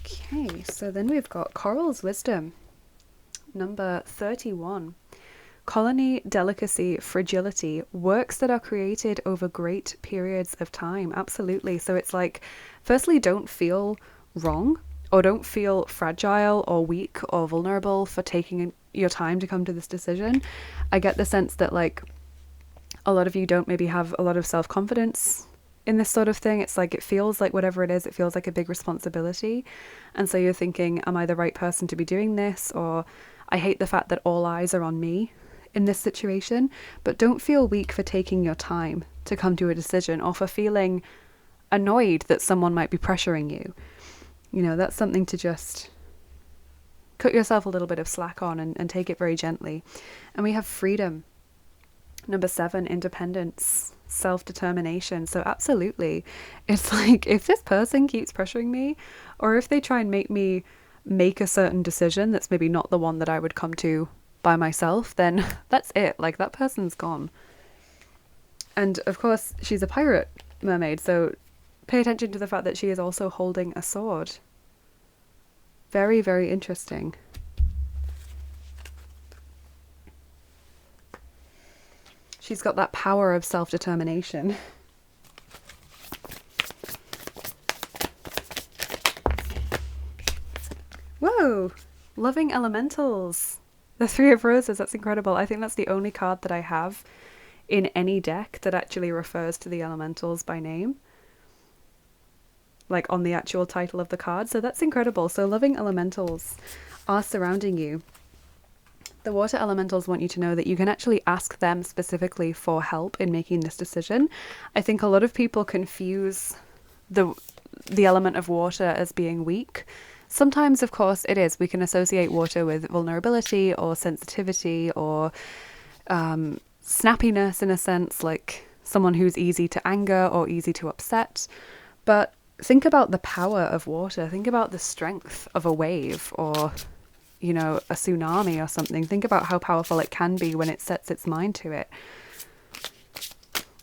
Okay, so then we've got Coral's Wisdom, number 31. Colony, delicacy, fragility, works that are created over great periods of time. Absolutely. So it's like, firstly, don't feel wrong or don't feel fragile or weak or vulnerable for taking your time to come to this decision. I get the sense that like a lot of you don't maybe have a lot of self-confidence in this sort of thing. It's like, it feels like whatever it is, it feels like a big responsibility. And so you're thinking, am I the right person to be doing this? Or I hate the fact that all eyes are on me in this situation. But don't feel weak for taking your time to come to a decision or for feeling annoyed that someone might be pressuring you. You know, that's something to just cut yourself a little bit of slack on and take it very gently. And we have freedom. Number 7, independence, self-determination. So absolutely, it's like, if this person keeps pressuring me, or if they try and make me make a certain decision that's maybe not the one that I would come to by myself, then that's it. Like, that person's gone. And of course, she's a pirate mermaid, so pay attention to the fact that she is also holding a sword. Very, very interesting. She's got that power of self-determination. Whoa! Loving elementals. The 3 of Roses, that's incredible. I think that's the only card that I have in any deck that actually refers to the elementals by name. Like on the actual title of the card. So that's incredible. So loving elementals are surrounding you. The water elementals want you to know that you can actually ask them specifically for help in making this decision. I think a lot of people confuse the element of water as being weak. Sometimes, of course, it is. We can associate water with vulnerability or sensitivity or snappiness in a sense, like someone who's easy to anger or easy to upset. But think about the power of water. Think about the strength of a wave or, you know, a tsunami or something. Think about how powerful it can be when it sets its mind to it.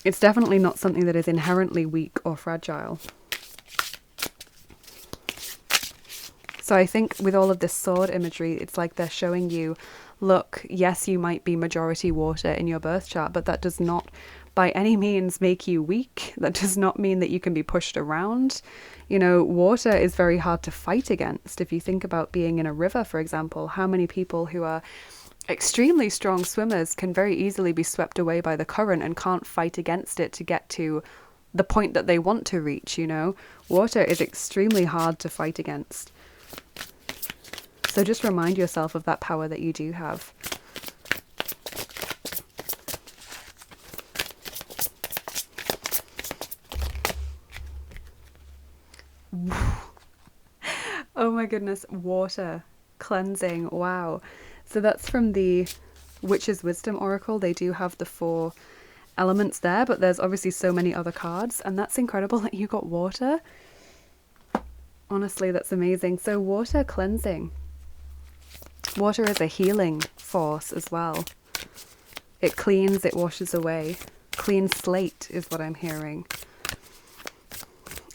It's definitely not something that is inherently weak or fragile. So I think with all of this sword imagery, it's like they're showing you, look, yes, you might be majority water in your birth chart, but that does not by any means make you weak. That does not mean that you can be pushed around. You know, water is very hard to fight against. If you think about being in a river, for example, how many people who are extremely strong swimmers can very easily be swept away by the current and can't fight against it to get to the point that they want to reach, you know? Water is extremely hard to fight against. So just remind yourself of that power that you do have. Oh my goodness, water, cleansing, wow. So that's from the Witch's Wisdom Oracle. They do have the 4 elements there, but there's obviously so many other cards, and that's incredible that you got water. Honestly, that's amazing. So water cleansing. Water is a healing force as well. It cleans, it washes away. Clean slate is what I'm hearing.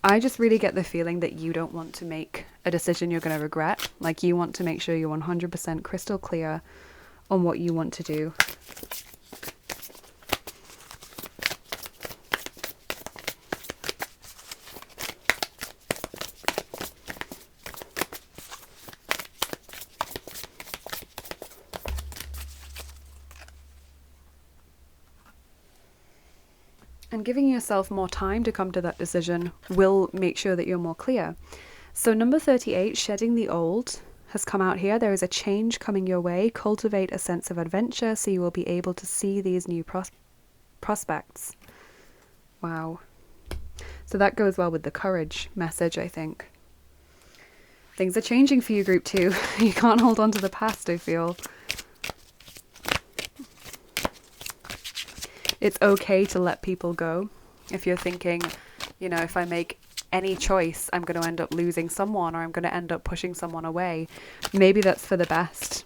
I just really get the feeling that you don't want to make a decision you're going to regret. Like, you want to make sure you're 100% crystal clear on what you want to do. And giving yourself more time to come to that decision will make sure that you're more clear. So number 38, shedding the old, has come out here. There is a change coming your way. Cultivate a sense of adventure so you will be able to see these new prospects. Wow. So that goes well with the courage message, I think. Things are changing for you, group 2. You can't hold on to the past, I feel. It's okay to let people go. If you're thinking, you know, if I make any choice, I'm going to end up losing someone, or I'm going to end up pushing someone away. Maybe that's for the best,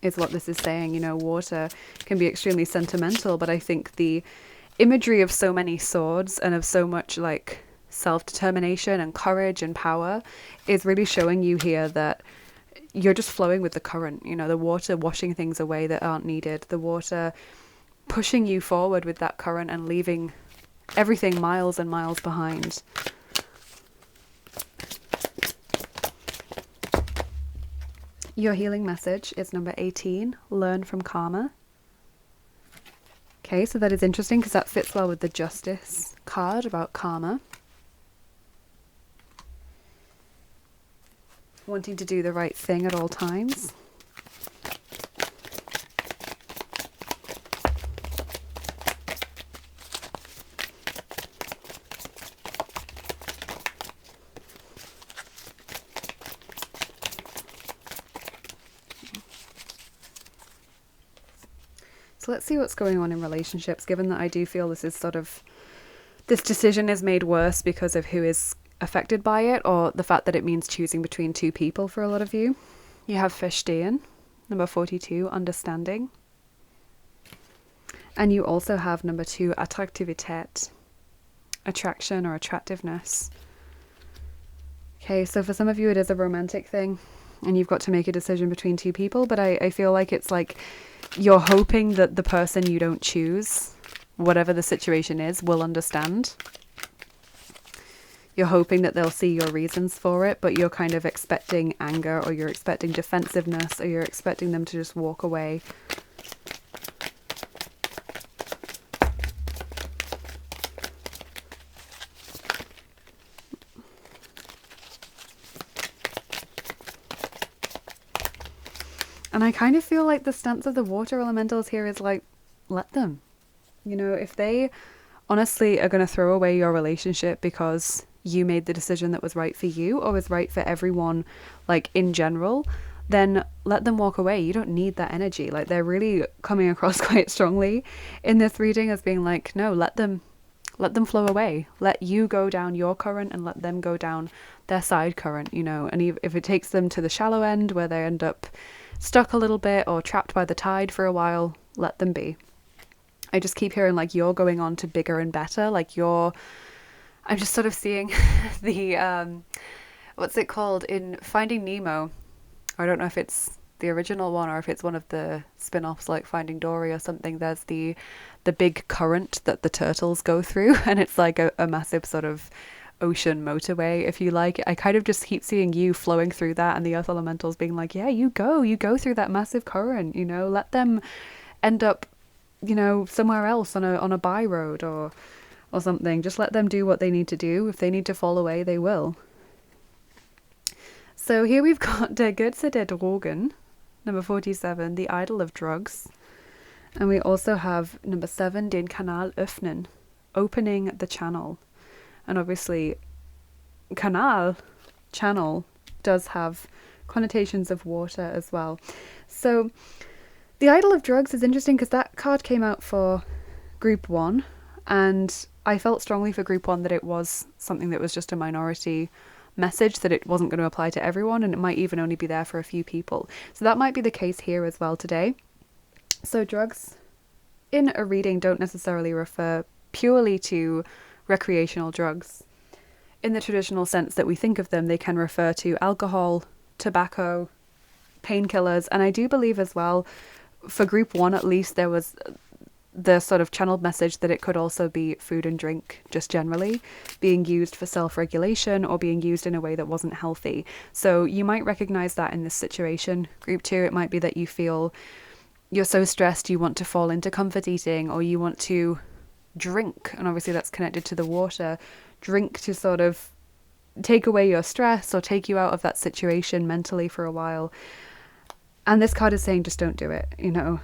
is what this is saying. You know, water can be extremely sentimental, but I think the imagery of so many swords and of so much like self-determination and courage and power is really showing you here that you're just flowing with the current. You know, the water washing things away that aren't needed, the water pushing you forward with that current and leaving everything miles and miles behind. Your healing message is number 18, learn from karma. Okay, so that is interesting because that fits well with the Justice card about karma. Wanting to do the right thing at all times. So let's see what's going on in relationships, given that I do feel this decision is made worse because of who is affected by it, or the fact that it means choosing between two people for a lot of you. You have Verstehen, number 42, understanding. And you also have number 2, Attraktivität, attraction or attractiveness. Okay, so for some of you it is a romantic thing, and you've got to make a decision between two people, but I feel like it's like you're hoping that the person you don't choose, whatever the situation is, will understand. You're hoping that they'll see your reasons for it, but you're kind of expecting anger, or you're expecting defensiveness, or you're expecting them to just walk away. And I kind of feel like the stance of the water elementals here is like, let them. You know, if they honestly are going to throw away your relationship because you made the decision that was right for you or was right for everyone, like in general, then let them walk away. You don't need that energy. Like, they're really coming across quite strongly in this reading as being like, no, let them flow away. Let you go down your current and let them go down their side current, you know. And if it takes them to the shallow end where they end up stuck a little bit or trapped by the tide for a while, let them be. I just keep hearing like you're going on to bigger and better. Like I'm just sort of seeing the, what's it called in Finding Nemo? I don't know if it's the original one or if it's one of the spin-offs like Finding Dory or something. There's the big current that the turtles go through, and it's like a massive sort of ocean motorway, if you like. I kind of just keep seeing you flowing through that, and the earth elementals being like, yeah, you go through that massive current, you know, let them end up, you know, somewhere else on a by road or something. Just let them do what they need to do. If they need to fall away, they will. So here we've got Der Götze der Drogen, number 47, the idol of drugs. And we also have number 7, den Kanal öffnen, opening the channel. And obviously, channel, does have connotations of water as well. So the idol of drugs is interesting because that card came out for group 1, and I felt strongly for group 1 that it was something that was just a minority message, that it wasn't going to apply to everyone, and it might even only be there for a few people. So that might be the case here as well today. So drugs in a reading don't necessarily refer purely to recreational drugs. In the traditional sense that we think of them, they can refer to alcohol, tobacco, painkillers, and I do believe as well, for group 1 at least, there was the sort of channeled message that it could also be food and drink, just generally being used for self-regulation or being used in a way that wasn't healthy. So you might recognize that in this situation. Group 2, it might be that you feel you're so stressed you want to fall into comfort eating, or you want to drink, and obviously that's connected to the water. Drink to sort of take away your stress or take you out of that situation mentally for a while. And this card is saying just don't do it, you know.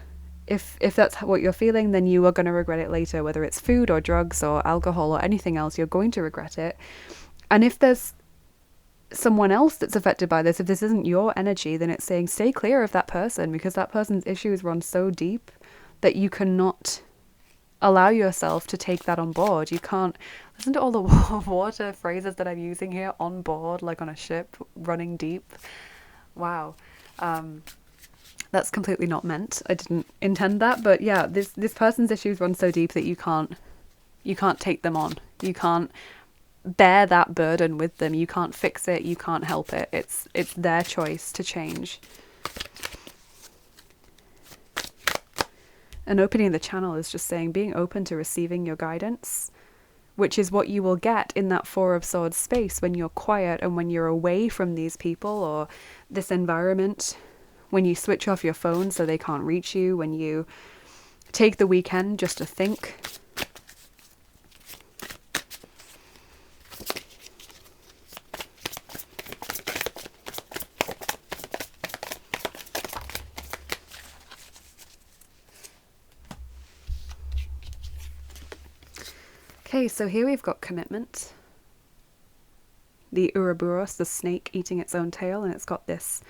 If that's what you're feeling, then you are going to regret it later, whether it's food or drugs or alcohol or anything else, you're going to regret it. And if there's someone else that's affected by this, if this isn't your energy, then it's saying stay clear of that person, because that person's issues run so deep that you cannot allow yourself to take that on board. You can't listen to all the water phrases that I'm using here. On board, like on a ship, running deep. Wow. That's completely not meant. I didn't intend that, but yeah, this person's issues run so deep that you can't take them on. You can't bear that burden with them. You can't fix it. You can't help it. It's their choice to change. And opening the channel is just saying being open to receiving your guidance, which is what you will get in that Four of Swords space when you're quiet and when you're away from these people or this environment. When you switch off your phone so they can't reach you, when you take the weekend just to think. Okay, so here we've got commitment. The Ouroboros, the snake eating its own tail, and it's got this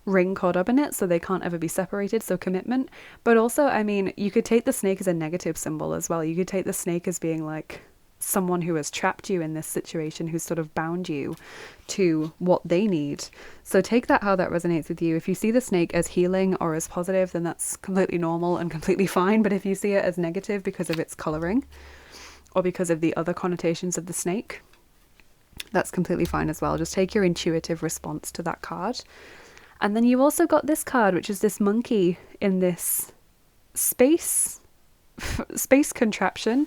ring caught up in it so they can't ever be separated, so commitment. But also, I mean, you could take the snake as a negative symbol as well. You could take the snake as being like someone who has trapped you in this situation, who's sort of bound you to what they need. So take that how that resonates with you. If you see the snake as healing or as positive, then that's completely normal and completely fine. But if you see it as negative because of its coloring or because of the other connotations of the snake, that's completely fine as well. Just take your intuitive response to that card. And then you also got this card, which is this monkey in this space contraption,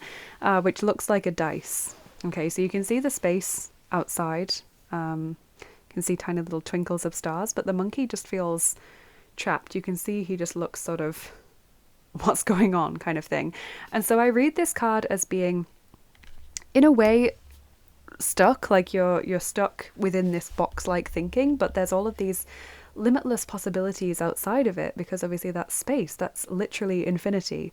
which looks like a dice. Okay, so you can see the space outside. You can see tiny little twinkles of stars, but the monkey just feels trapped. You can see he just looks sort of, what's going on kind of thing. And so I read this card as being, in a way, stuck, like you're stuck within this box-like thinking, but there's all of these limitless possibilities outside of it, because obviously that's space, that's literally infinity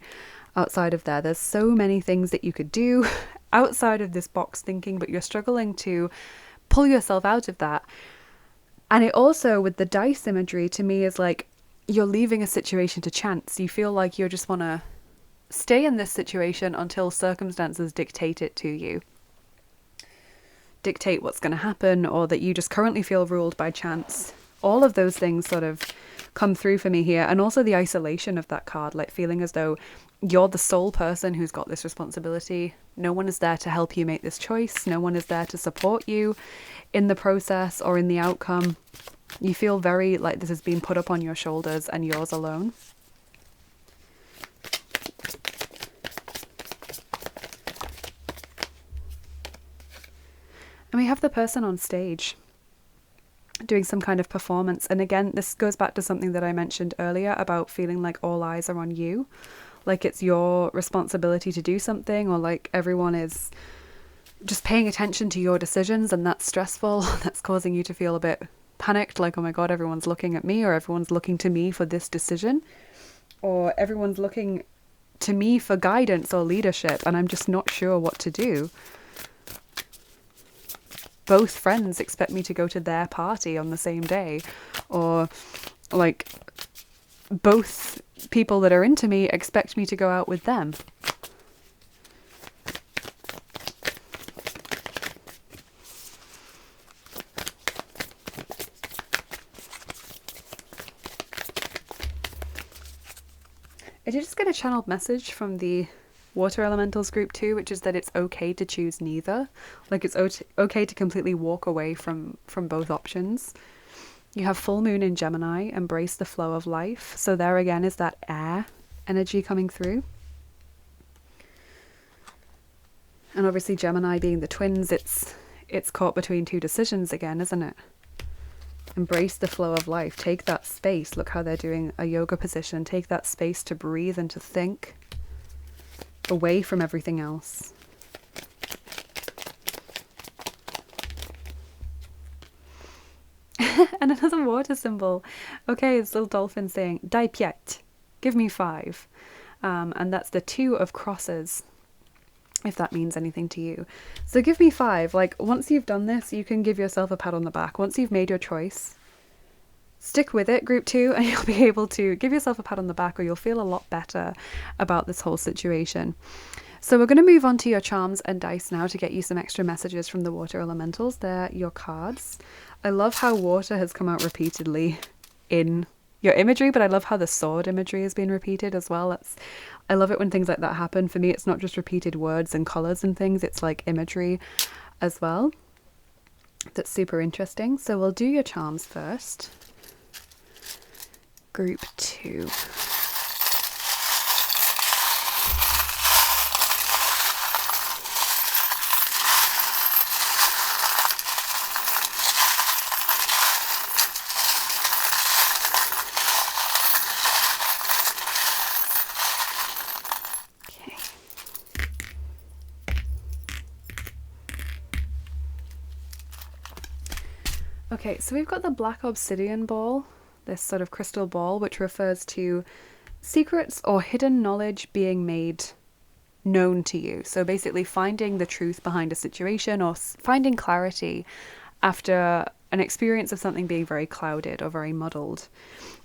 outside of there. There's so many things that you could do outside of this box thinking, but you're struggling to pull yourself out of that. And it also, with the dice imagery, to me is like you're leaving a situation to chance. You feel like you just want to stay in this situation until circumstances dictate it to you, dictate what's going to happen, or that you just currently feel ruled by chance. All of those things sort of come through for me here. And also the isolation of that card, like feeling as though you're the sole person who's got this responsibility. No one is there to help you make this choice. No one is there to support you in the process or in the outcome. You feel very like this has been put up on your shoulders and yours alone. And we have the person on stage doing some kind of performance. And again, this goes back to something that I mentioned earlier about feeling like all eyes are on you. Like it's your responsibility to do something, or like everyone is just paying attention to your decisions, and that's stressful. That's causing you to feel a bit panicked, like, oh my God, everyone's looking at me, or everyone's looking to me for this decision, or everyone's looking to me for guidance or leadership, and I'm just not sure what to do. Both friends expect me to go to their party on the same day, or like both people that are into me expect me to go out with them. I did just get a channeled message from the Water Elementals group too, which is that it's okay to choose neither. Like it's okay to completely walk away from both options. You have full moon in Gemini, embrace the flow of life. So there again is that air energy coming through. And obviously Gemini being the twins, it's caught between two decisions again, isn't it? Embrace the flow of life. Take that space. Look how they're doing a yoga position. Take that space to breathe and to think. away from everything else. And another water symbol. Okay, it's little dolphin saying, Daj 5, give me 5. And that's the 2 of crosses, if that means anything to you. So give me 5. Like, once you've done this, you can give yourself a pat on the back. Once you've made your choice, stick with it, group 2, and you'll be able to give yourself a pat on the back, or you'll feel a lot better about this whole situation. So we're going to move on to your charms and dice now to get you some extra messages from the water elementals. They're your cards. I love how water has come out repeatedly in your imagery, but I love how the sword imagery has been repeated as well. I love it when things like that happen. For me, it's not just repeated words and colours and things, it's like imagery as well. That's super interesting. So we'll do your charms first. Group 2. Okay, so we've got the black obsidian ball, this sort of crystal ball, which refers to secrets or hidden knowledge being made known to you. So basically finding the truth behind a situation, or finding clarity after an experience of something being very clouded or very muddled.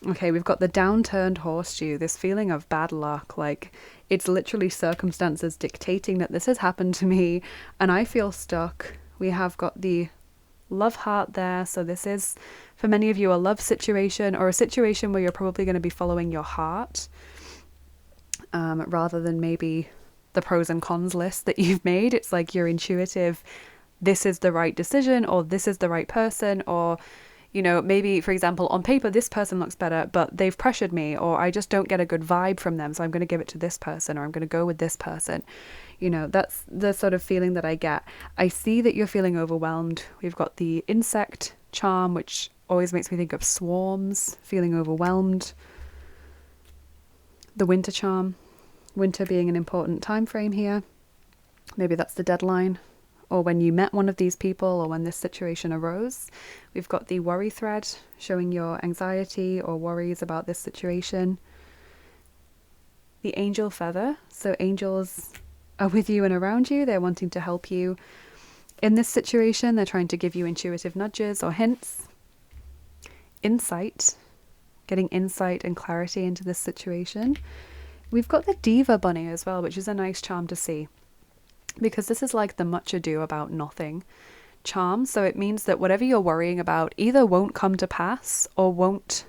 Okay, we've got the downturned horseshoe, this feeling of bad luck, like it's literally circumstances dictating that this has happened to me and I feel stuck. We have got the love heart there, so this is for many of you a love situation, or a situation where you're probably going to be following your heart rather than maybe the pros and cons list that you've made. It's like your intuitive, this is the right decision, or this is the right person, or you know, maybe for example on paper this person looks better but they've pressured me, or I just don't get a good vibe from them, so I'm going to give it to this person, or I'm going to go with this person. You know, that's the sort of feeling that I get. I see that you're feeling overwhelmed. We've got the insect charm, which always makes me think of swarms, feeling overwhelmed. The winter charm, winter being an important time frame here. Maybe that's the deadline, or when you met one of these people, or when this situation arose. We've got the worry thread, showing your anxiety or worries about this situation. The angel feather, so angels are with you and around you. They're wanting to help you in this situation. They're trying to give you intuitive nudges or hints. Insight, getting insight and clarity into this situation. We've got the diva bunny as well, which is a nice charm to see, because this is like the much ado about nothing charm. So it means that whatever you're worrying about either won't come to pass or won't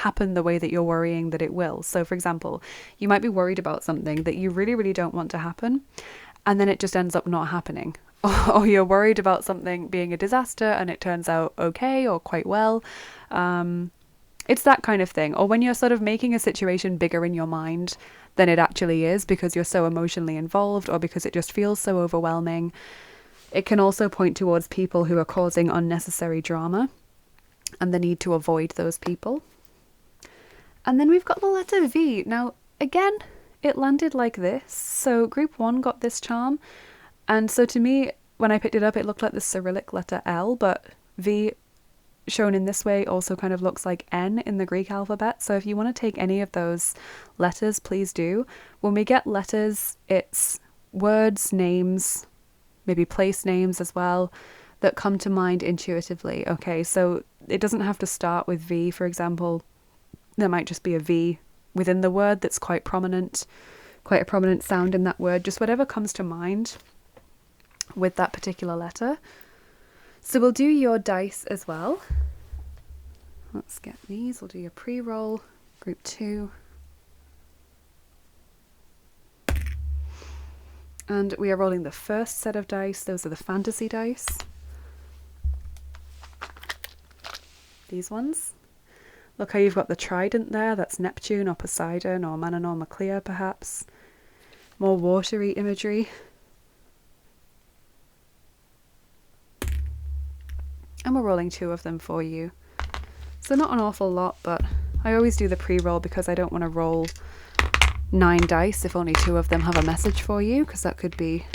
happen the way that you're worrying that it will. So for example, you might be worried about something that you really, really don't want to happen, and then it just ends up not happening. Or you're worried about something being a disaster and it turns out okay or quite well. It's that kind of thing. Or when you're sort of making a situation bigger in your mind than it actually is, because you're so emotionally involved, or because it just feels so overwhelming. It can also point towards people who are causing unnecessary drama and the need to avoid those people. And then we've got the letter V. Now, again, it landed like this. So group 1 got this charm. And so to me, when I picked it up, it looked like the Cyrillic letter L, but V shown in this way also kind of looks like N in the Greek alphabet. So if you want to take any of those letters, please do. When we get letters, it's words, names, maybe place names as well, that come to mind intuitively. Okay, so it doesn't have to start with V, for example. There might just be a V within the word that's quite prominent, quite a prominent sound in that word, just whatever comes to mind with that particular letter. So we'll do your dice as well. Let's get these. We'll do your pre-roll, group 2. And we are rolling the first set of dice. Those are the fantasy dice. These ones. Look how you've got the trident there. That's Neptune or Poseidon or Manon or Maclea perhaps. More watery imagery. And we're rolling 2 of them for you. So not an awful lot, but I always do the pre-roll because I don't want to roll 9 dice if only 2 of them have a message for you, because that could be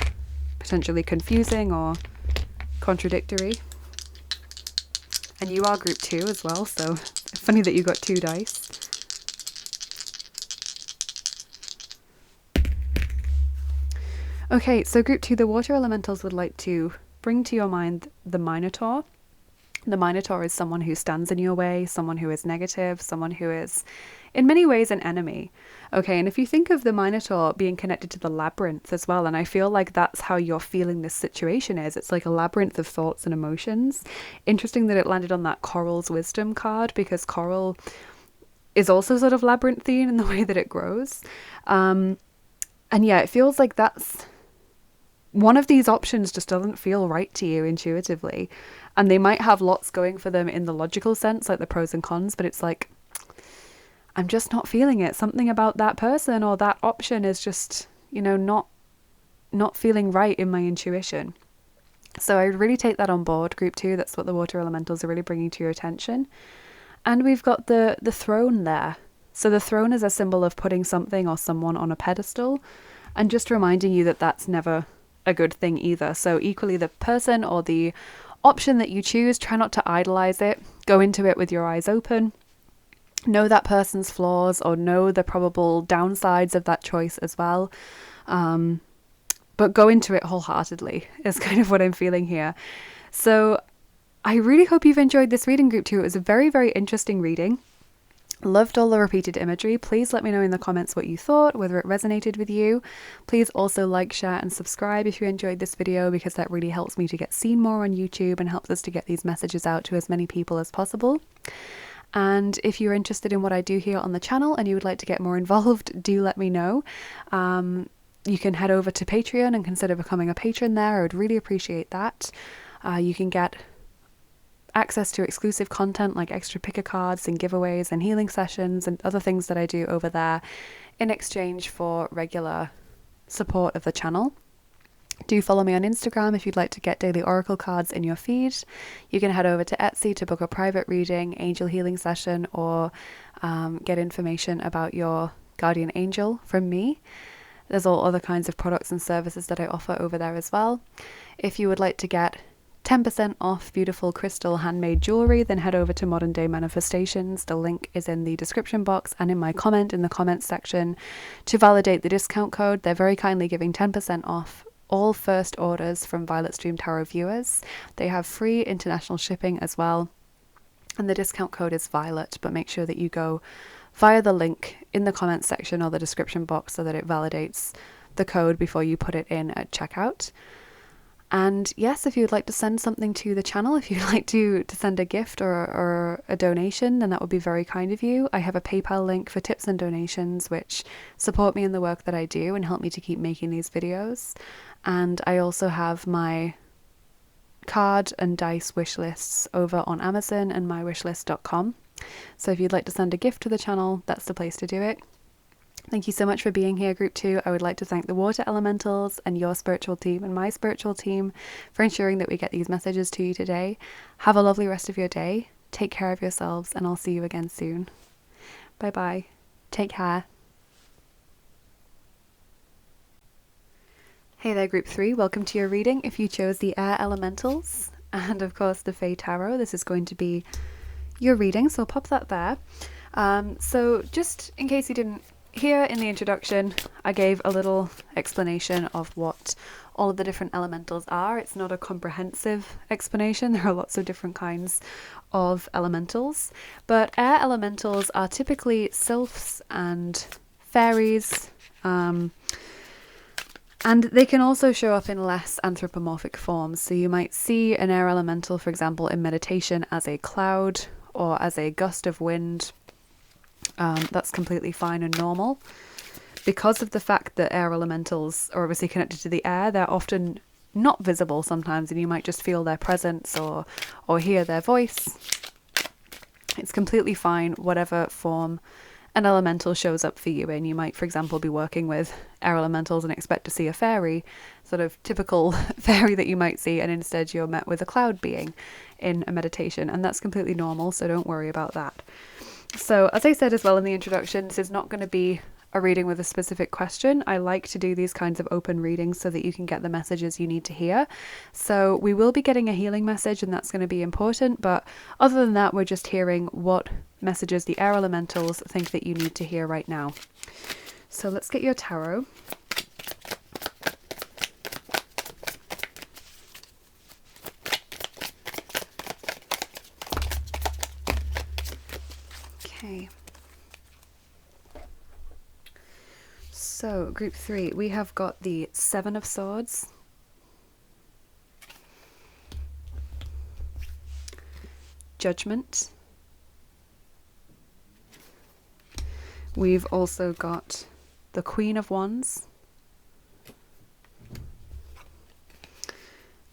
potentially confusing or contradictory. And you are group 2 as well, so funny that you got 2 dice. Okay, so group 2, the water elementals would like to bring to your mind the Minotaur. The Minotaur is someone who stands in your way, someone who is negative, someone who is in many ways an enemy. Okay, and if you think of the Minotaur being connected to the labyrinth as well, and I feel like that's how you're feeling this situation is. It's like a labyrinth of thoughts and emotions. Interesting that it landed on that Coral's Wisdom card, because Coral is also sort of labyrinthine in the way that it grows. And yeah, it feels like that's one of these options just doesn't feel right to you intuitively. And they might have lots going for them in the logical sense, like the pros and cons, but it's like, I'm just not feeling it. Something about that person or that option is just, you know, not feeling right in my intuition. So I would really take that on board, group 2. That's what the water elementals are really bringing to your attention. And we've got the throne there. So the throne is a symbol of putting something or someone on a pedestal, and just reminding you that that's never a good thing either. So equally, the person or the option that you choose, try not to idolize it. Go into it with your eyes open. Know that person's flaws, or know the probable downsides of that choice as well. But go into it wholeheartedly is kind of what I'm feeling here. So I really hope you've enjoyed this reading, group 2. It was a very, very interesting reading. Loved all the repeated imagery. Please let me know in the comments what you thought, whether it resonated with you. Please also like, share and subscribe if you enjoyed this video, because that really helps me to get seen more on YouTube and helps us to get these messages out to as many people as possible. And if you're interested in what I do here on the channel and you would like to get more involved, do let me know. You can head over to Patreon and consider becoming a patron there. I would really appreciate that. You can get access to exclusive content like extra picker cards and giveaways and healing sessions and other things that I do over there in exchange for regular support of the channel. Do follow me on Instagram if you'd like to get daily oracle cards in your feed. You can head over to Etsy to book a private reading, angel healing session, or get information about your guardian angel from me. There's all other kinds of products and services that I offer over there as well. If you would like to get 10% off beautiful crystal handmade jewelry, then head over to Modern Day Manifestations. The link is in the description box and in my comment in the comments section to validate the discount code. They're very kindly giving 10% off all first orders from Violet's Dream Tarot viewers. They have free international shipping as well, and the discount code is Violet, but make sure that you go via the link in the comments section or the description box so that it validates the code before you put it in at checkout. And yes, if you'd like to send something to the channel, if you'd like to send a gift or a donation, then that would be very kind of you. I have a PayPal link for tips and donations, which support me in the work that I do and help me to keep making these videos. And I also have my card and dice wish lists over on Amazon and mywishlist.com. So if you'd like to send a gift to the channel, that's the place to do it. Thank you so much for being here, group 2. I would like to thank the water elementals and your spiritual team and my spiritual team for ensuring that we get these messages to you today. Have a lovely rest of your day. Take care of yourselves, and I'll see you again soon. Bye bye. Take care. Hey there, group 3. Welcome to your reading. If you chose the air elementals and of course the Fey Tarot, this is going to be your reading, so I'll pop that there. So just in case you didn't hear in the introduction, I gave a little explanation of what all of the different elementals are. It's not a comprehensive explanation. There are lots of different kinds of elementals, but air elementals are typically sylphs and fairies, and they can also show up in less anthropomorphic forms. So you might see an air elemental, for example, in meditation as a cloud or as a gust of wind. That's completely fine and normal. Because of the fact that air elementals are obviously connected to the air, they're often not visible sometimes, and you might just feel their presence or hear their voice. It's completely fine, whatever form an elemental shows up for you in. You might, for example, be working with air elementals and expect to see a fairy, sort of typical fairy that you might see, and instead you're met with a cloud being in a meditation, and that's completely normal, so don't worry about that. So as I said as well in the introduction, this is not going to be a reading with a specific question, I like to do these kinds of open readings so that you can get the messages you need to hear. So we will be getting a healing message, and that's going to be important, but other than that, we're just hearing what messages the air elementals think that you need to hear right now. So let's get your tarot. Okay. So, group 3, we have got the Seven of Swords, Judgment. We've also got the Queen of Wands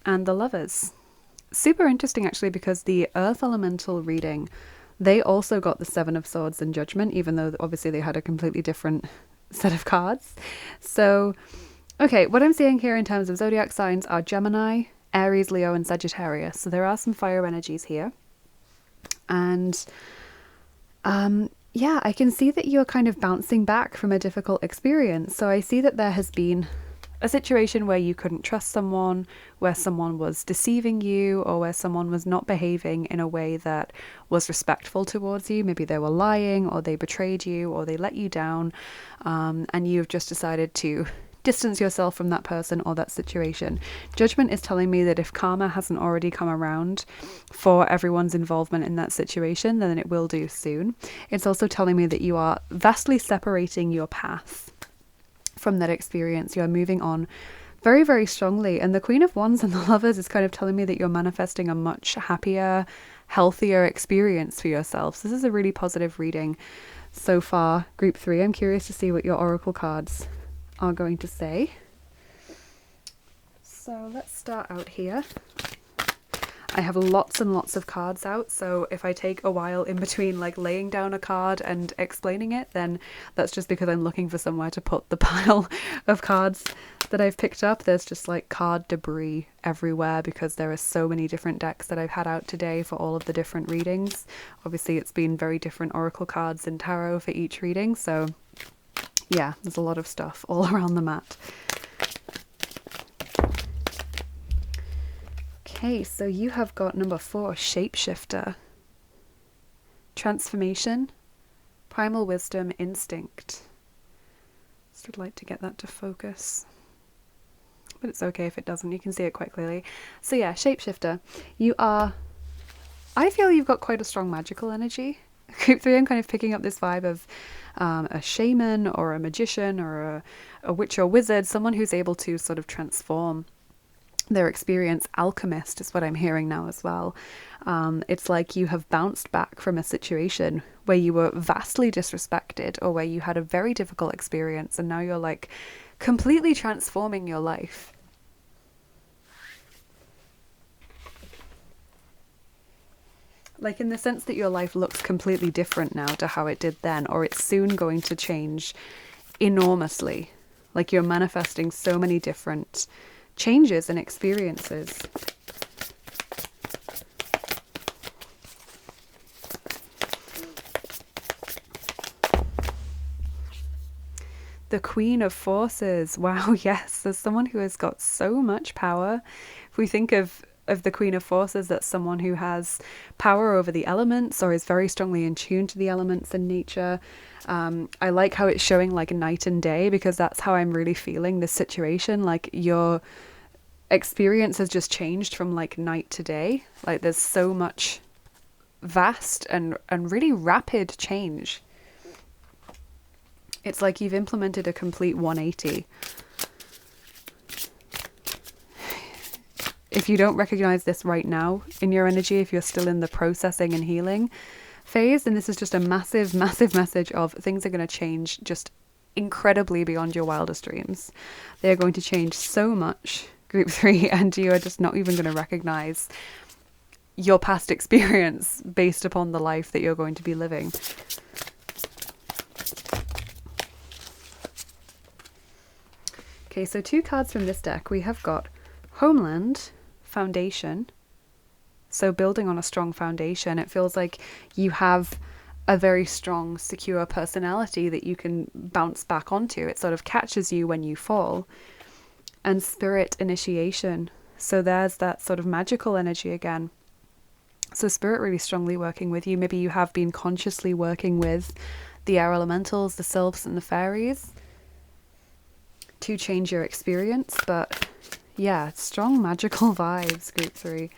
and the Lovers. Super interesting actually, because the Earth Elemental reading, they also got the Seven of Swords and Judgment, even though obviously they had a completely different set of cards. So, okay, what I'm seeing here in terms of zodiac signs are Gemini, Aries, Leo, and Sagittarius. So there are some fire energies here. And yeah, I can see that you're kind of bouncing back from a difficult experience. So I see that there has been a situation where you couldn't trust someone, where someone was deceiving you, or where someone was not behaving in a way that was respectful towards you. Maybe they were lying, or they betrayed you, or they let you down, and you've just decided to distance yourself from that person or that situation. Judgment is telling me that if karma hasn't already come around for everyone's involvement in that situation, then it will do soon. It's also telling me that you are vastly separating your path from that experience. You are moving on very, very strongly. And the Queen of Wands and the Lovers is kind of telling me that you're manifesting a much happier, healthier experience for yourself. So this is a really positive reading so far, group 3. I'm curious to see what your oracle cards are going to say. So let's start out here. I have lots and lots of cards out, so if I take a while in between like laying down a card and explaining it, then that's just because I'm looking for somewhere to put the pile of cards that I've picked up. There's just like card debris everywhere because there are so many different decks that I've had out today for all of the different readings. Obviously it's been very different oracle cards in tarot for each reading, so yeah, there's a lot of stuff all around the mat. Okay, so you have got number 4, Shapeshifter, Transformation, Primal Wisdom, Instinct. Just would like to get that to focus, but it's okay if it doesn't. You can see it quite clearly. So yeah, Shapeshifter. I feel you've got quite a strong magical energy. Group 3, I'm kind of picking up this vibe of a shaman or a magician or a witch or wizard, someone who's able to sort of transform their experience. Alchemist is what I'm hearing now as well. It's like you have bounced back from a situation where you were vastly disrespected or where you had a very difficult experience, and now you're like completely transforming your life. Like in the sense that your life looks completely different now to how it did then, or it's soon going to change enormously. Like you're manifesting so many different changes and experiences. The Queen of Forces. Wow, yes, there's someone who has got so much power. If we think of the Queen of Forces, that's someone who has power over the elements or is very strongly in tune to the elements in nature. I like how it's showing like night and day, because that's how I'm really feeling this situation. Like your experience has just changed from like night to day. Like there's so much vast and really rapid change. It's like you've implemented a complete 180. If you don't recognize this right now in your energy, if you're still in the processing and healing phase, then this is just a massive, massive message of things are going to change just incredibly beyond your wildest dreams. They're going to change so much, group 3, and you are just not even going to recognize your past experience based upon the life that you're going to be living. Okay, so 2 cards from this deck. We have got Homeland, Foundation. So building on a strong foundation. It feels like you have a very strong, secure personality that you can bounce back onto. It sort of catches you when you fall. And spirit initiation. So there's that sort of magical energy again. So spirit really strongly working with you. Maybe you have been consciously working with the air elementals, the sylphs and the fairies to change your experience. But yeah, strong magical vibes, group 3.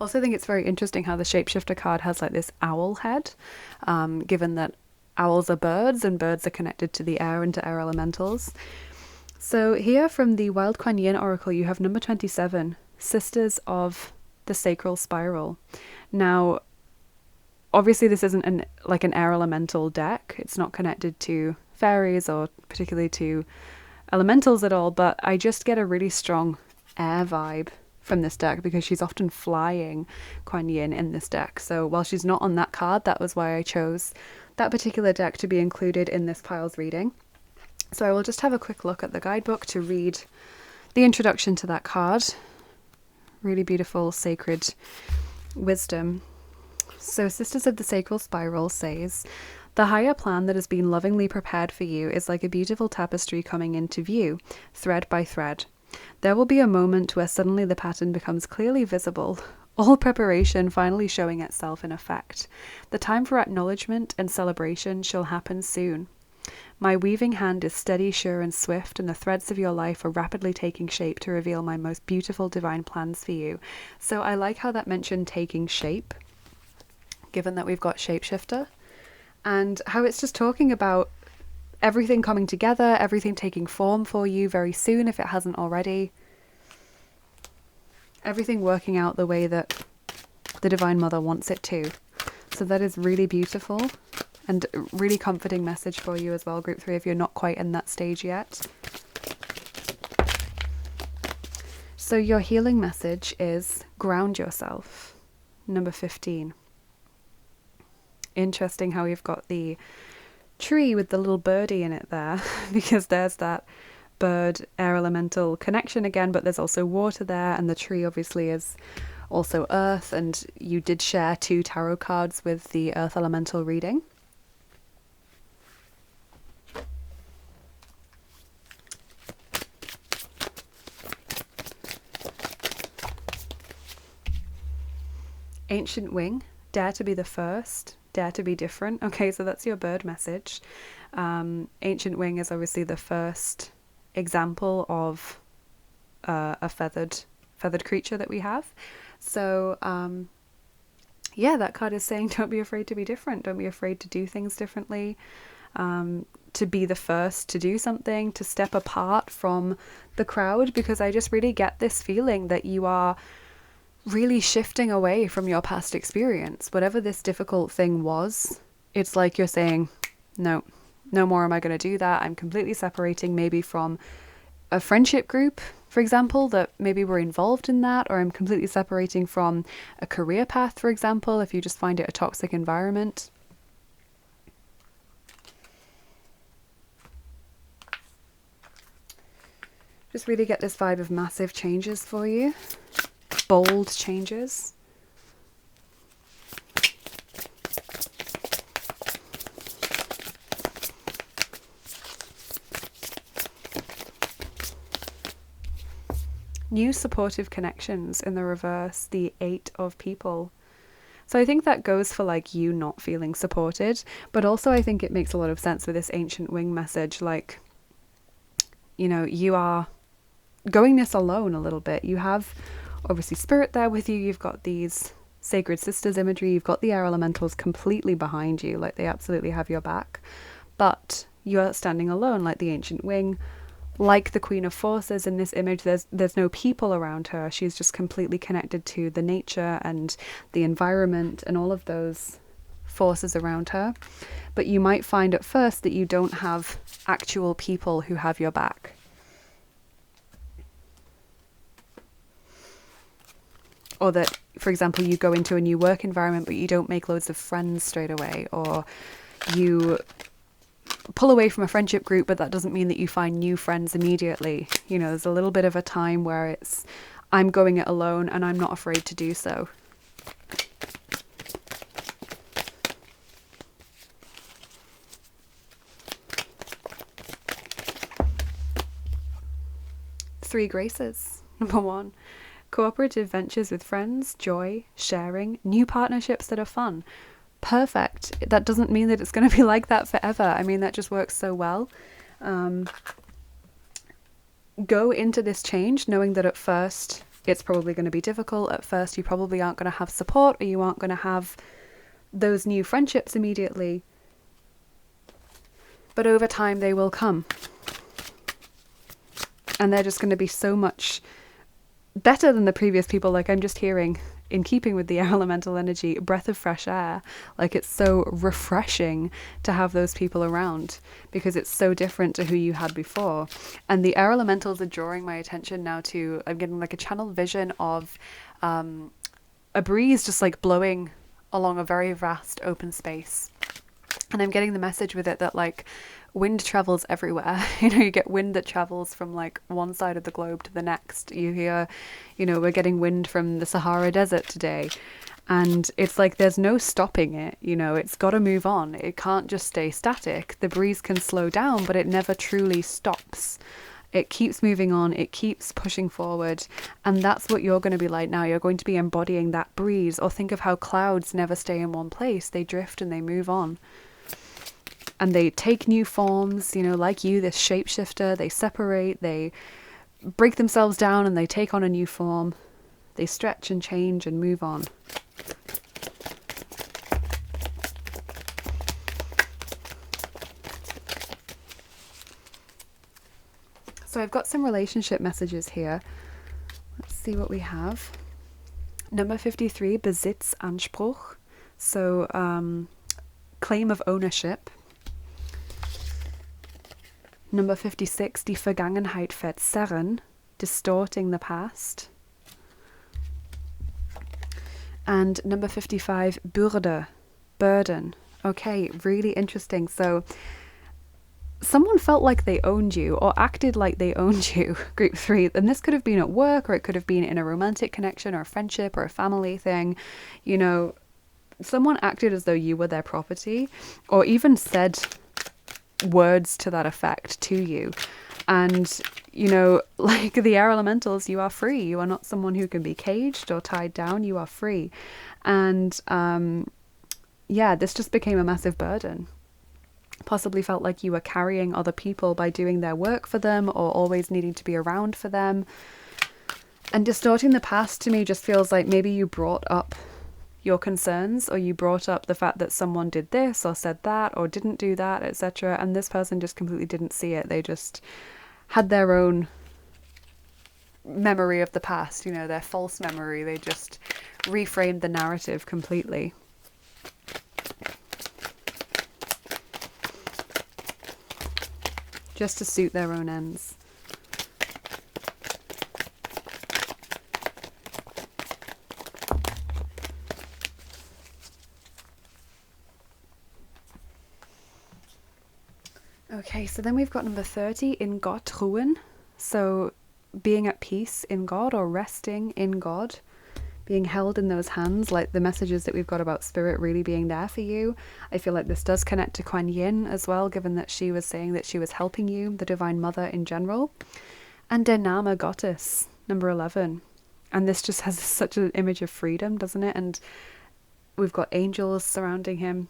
Also think it's very interesting how the shapeshifter card has like this owl head, given that owls are birds and birds are connected to the air and to air elementals. So here from the Wild Kuan Yin Oracle, you have number 27, Sisters of the Sacral Spiral. Now, obviously this isn't an air elemental deck. It's not connected to fairies or particularly to elementals at all, but I just get a really strong air vibe from this deck because she's often flying Kuan Yin in this deck. So while she's not on that card, that was why I chose that particular deck to be included in this pile's reading. So I will just have a quick look at the guidebook to read the introduction to that card. Really beautiful sacred wisdom. So Sisters of the Sacral Spiral says, the higher plan that has been lovingly prepared for you is like a beautiful tapestry coming into view, thread by thread. There will be a moment where suddenly the pattern becomes clearly visible, all preparation finally showing itself in effect. The time for acknowledgement and celebration shall happen soon. My weaving hand is steady, sure, and swift, and the threads of your life are rapidly taking shape to reveal my most beautiful divine plans for you. So I like how that mentioned taking shape, given that we've got shapeshifter, and how it's just talking about everything coming together, everything taking form for you very soon if it hasn't already. Everything working out the way that the Divine Mother wants it to. So that is really beautiful and really comforting message for you as well, group 3, if you're not quite in that stage yet. So your healing message is ground yourself, number 15. Interesting how we've got the tree with the little birdie in it there, because there's that bird air elemental connection again, but there's also water there, and the tree obviously is also earth, and you did share 2 tarot cards with the earth elemental reading. Ancient Wing, dare to be the first, dare to be different. Okay, so that's your bird message. Ancient Wing is obviously the first example of a feathered creature that we have. So yeah, that card is saying don't be afraid to be different, don't be afraid to do things differently, to be the first to do something, to step apart from the crowd, because I just really get this feeling that you are really shifting away from your past experience. Whatever this difficult thing was, it's like you're saying, no more am I going to do that. I'm completely separating maybe from a friendship group, for example, that maybe we're involved in that, or I'm completely separating from a career path, for example, if you just find it a toxic environment. Just really get this vibe of massive changes for you. Bold changes. New supportive connections in the reverse, the 8 of people. So I think that goes for like you not feeling supported, but also I think it makes a lot of sense with this Ancient Wing message. Like, you know, you are going this alone a little bit. You have obviously spirit there with you. You've got these sacred sisters imagery. You've got the air elementals completely behind you. Like they absolutely have your back, but you are standing alone like the Ancient Wing. Like the Queen of Forces in this image, there's no people around her. She's just completely connected to the nature and the environment and all of those forces around her. But you might find at first that you don't have actual people who have your back. Or that, for example, you go into a new work environment but you don't make loads of friends straight away, or you pull away from a friendship group, but that doesn't mean that you find new friends immediately. You know, there's a little bit of a time where it's, I'm going it alone and I'm not afraid to do so. Three graces. Number 1, cooperative ventures with friends, joy, sharing, new partnerships that are fun. Perfect. That doesn't mean that it's going to be like that forever. I mean, that just works so well. Go into this change knowing that at first it's probably going to be difficult. At first you probably aren't going to have support, or you aren't going to have those new friendships immediately. But over time they will come. And they're just going to be so much better than the previous people. Like, I'm just hearing, in keeping with the air elemental energy, breath of fresh air. Like, it's so refreshing to have those people around because it's so different to who you had before. And the air elementals are drawing my attention now to, I'm getting like a channel vision of a breeze just like blowing along a very vast open space. And I'm getting the message with it that like wind travels everywhere. You know, you get wind that travels from like one side of the globe to the next. You hear, you know, we're getting wind from the Sahara Desert today. And it's like there's no stopping it, you know, it's got to move on. It can't just stay static. The breeze can slow down, but it never truly stops. It keeps moving on, it keeps pushing forward. And that's what you're going to be like now. You're going to be embodying that breeze. Or think of how clouds never stay in one place. They drift and they move on. And they take new forms, you know, like you, this shapeshifter. They separate, they break themselves down and they take on a new form. They stretch and change and move on. So I've got some relationship messages here. Let's see what we have. Number 53, Besitzanspruch. So claim of ownership. Number 56, die Vergangenheit verzerren, distorting the past. And number 55, Bürde, burden. Okay, really interesting. So someone felt like they owned you or acted like they owned you, group 3. And this could have been at work, or it could have been in a romantic connection or a friendship or a family thing. You know, someone acted as though you were their property, or even said words to that effect to you. And, you know, like the air elementals, you are free. You are not someone who can be caged or tied down. You are free. And yeah, this just became a massive burden. Possibly felt like you were carrying other people by doing their work for them or always needing to be around for them. And distorting the past to me just feels like maybe you brought up your concerns, or you brought up the fact that someone did this or said that or didn't do that, etc. And this person just completely didn't see it. They just had their own memory of the past, you know, their false memory. They just reframed the narrative completely. Just to suit their own ends. Okay, so then we've got number 30, in Gott ruhen. So being at peace in God, or resting in God, being held in those hands, like the messages that we've got about spirit really being there for you. I feel like this does connect to Kuan Yin as well, given that she was saying that she was helping you, the Divine Mother in general. And der Name Gottes, number 11. And this just has such an image of freedom, doesn't it? And we've got angels surrounding him,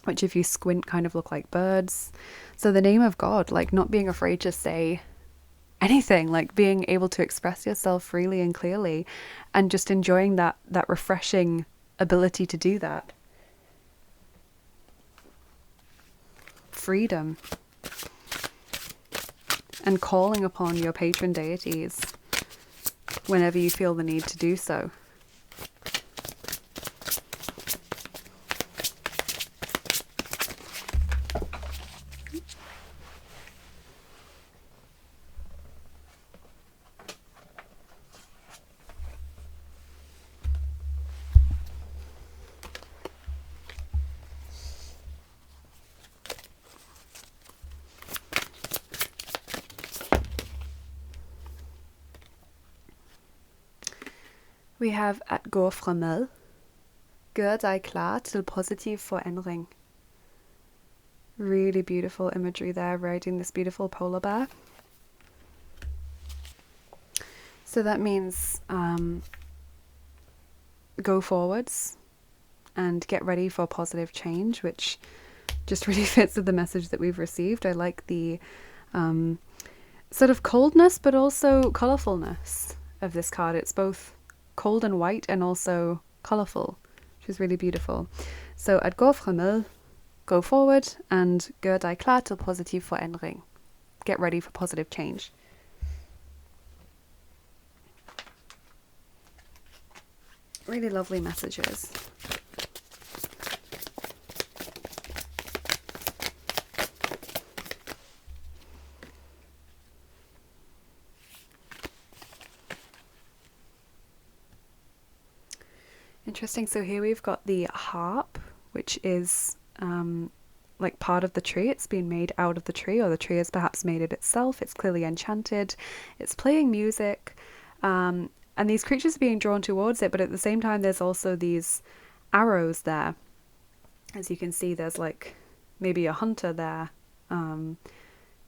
which if you squint kind of look like birds. So the name of God, like not being afraid to say anything, like being able to express yourself freely and clearly, and just enjoying that refreshing ability to do that. Freedom. And calling upon your patron deities whenever you feel the need to do so. We have at gå fremad. Gør dig klar til positiv forandring. Really beautiful imagery there, riding this beautiful polar bear. So that means go forwards and get ready for positive change, which just really fits with the message that we've received. I like the sort of coldness but also colourfulness of this card. It's both cold and white and also colourful, which is really beautiful. So at gå fremad, go forward, and gør dig klar til positiv forandring. Get ready for positive change. Really lovely messages. Interesting. So here we've got the harp, which is like part of the tree. It's been made out of the tree, or the tree has perhaps made it itself. It's clearly enchanted. It's playing music. And these creatures are being drawn towards it, but at the same time there's also these arrows there. As you can see, there's like maybe a hunter there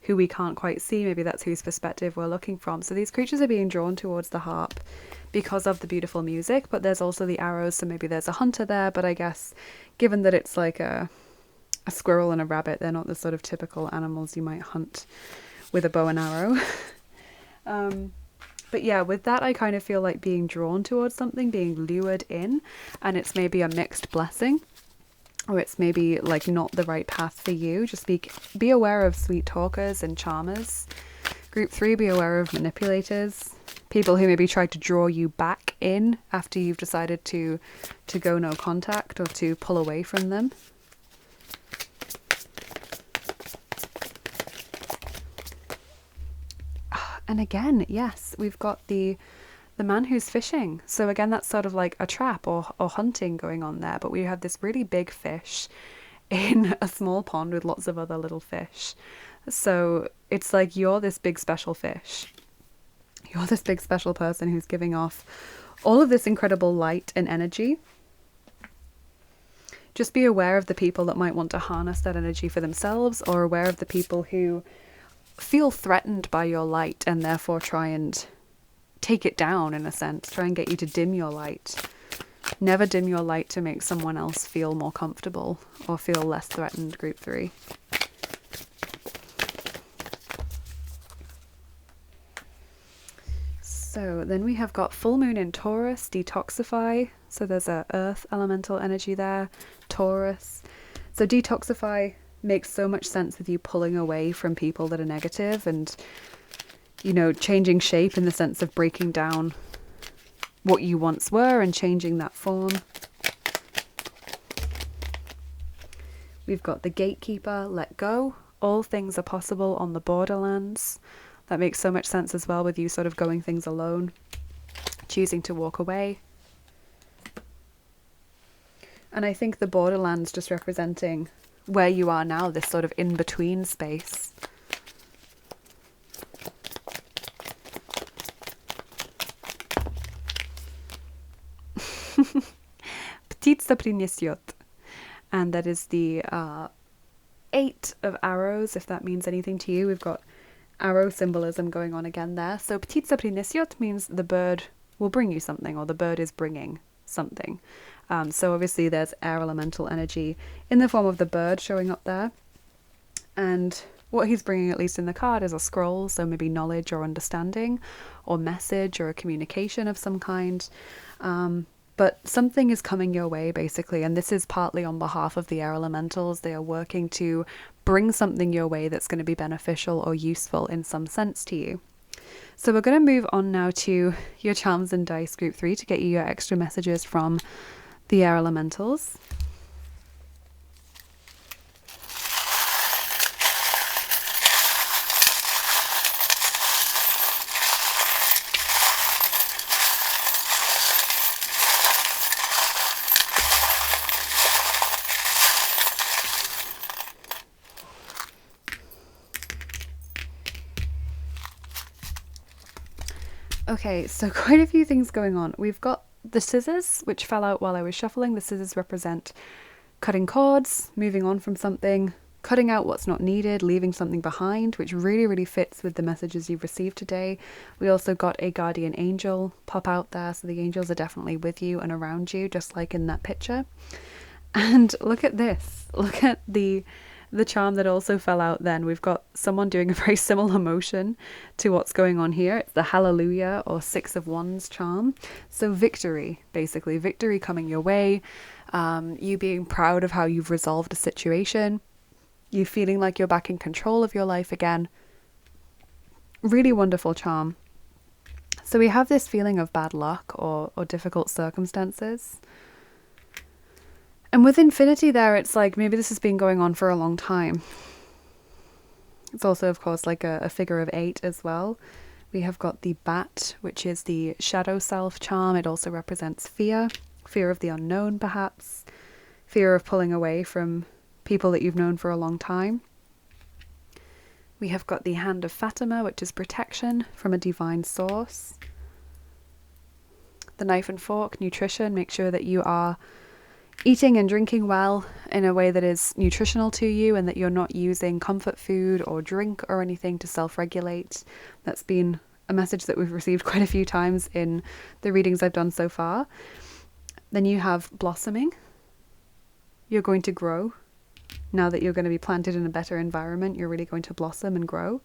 who we can't quite see. Maybe that's whose perspective we're looking from. So these creatures are being drawn towards the harp because of the beautiful music, but there's also the arrows, so maybe there's a hunter there, but I guess given that it's like a squirrel and a rabbit, they're not the sort of typical animals you might hunt with a bow and arrow. But yeah, with that I kind of feel like being drawn towards something, being lured in, and it's maybe a mixed blessing, or it's maybe like not the right path for you. Just be aware of sweet talkers and charmers. Group 3, be aware of manipulators, people who maybe try to draw you back in after you've decided to go no contact or to pull away from them. And again, yes, we've got the man who's fishing. So again, that's sort of like a trap or hunting going on there. But we have this really big fish in a small pond with lots of other little fish. So it's like you're this big special fish. You're this big special person who's giving off all of this incredible light and energy. Just be aware of the people that might want to harness that energy for themselves, or aware of the people who feel threatened by your light and therefore try and take it down in a sense, try and get you to dim your light. Never dim your light to make someone else feel more comfortable or feel less threatened, group 3. So then we have got full moon in Taurus, detoxify. So there's a earth elemental energy there, Taurus. So detoxify makes so much sense with you pulling away from people that are negative and, you know, changing shape in the sense of breaking down what you once were and changing that form. We've got the gatekeeper, let go. All things are possible on the borderlands. That makes so much sense as well with you sort of going things alone, choosing to walk away. And I think the borderlands just representing where you are now, this sort of in-between space. Птица принесет. And that is the 8 of arrows, if that means anything to you. We've got arrow symbolism going on again there. So птица принесет means the bird will bring you something, or the bird is bringing something. So obviously there's air elemental energy in the form of the bird showing up there. And what he's bringing, at least in the card, is a scroll, so maybe knowledge or understanding or message or a communication of some kind. But something is coming your way, basically, and this is partly on behalf of the air elementals. They are working to bring something your way that's going to be beneficial or useful in some sense to you. So we're going to move on now to your charms and dice, group 3, to get you your extra messages from the air elementals. Okay, so quite a few things going on. We've got the scissors, which fell out while I was shuffling. The scissors represent cutting cords, moving on from something, cutting out what's not needed, leaving something behind, which really, really fits with the messages you've received today. We also got a guardian angel pop out there, so the angels are definitely with you and around you, just like in that picture. And look at this. Look at the charm that also fell out then. We've got someone doing a very similar motion to what's going on here. It's the Hallelujah or Six of Wands charm. So victory, basically. Victory coming your way. You being proud of how you've resolved a situation. You feeling like you're back in control of your life again. Really wonderful charm. So we have this feeling of bad luck or difficult circumstances. And with infinity there, it's like maybe this has been going on for a long time. It's also, of course, like a figure of 8 as well. We have got the bat, which is the shadow self charm. It also represents fear. Fear of the unknown, perhaps. Fear of pulling away from people that you've known for a long time. We have got the hand of Fatima, which is protection from a divine source. The knife and fork, nutrition. Make sure that you are eating and drinking well in a way that is nutritional to you and that you're not using comfort food or drink or anything to self-regulate. That's been a message that we've received quite a few times in the readings I've done so far. Then you have blossoming. You're going to grow. Now that you're going to be planted in a better environment, you're really going to blossom and grow.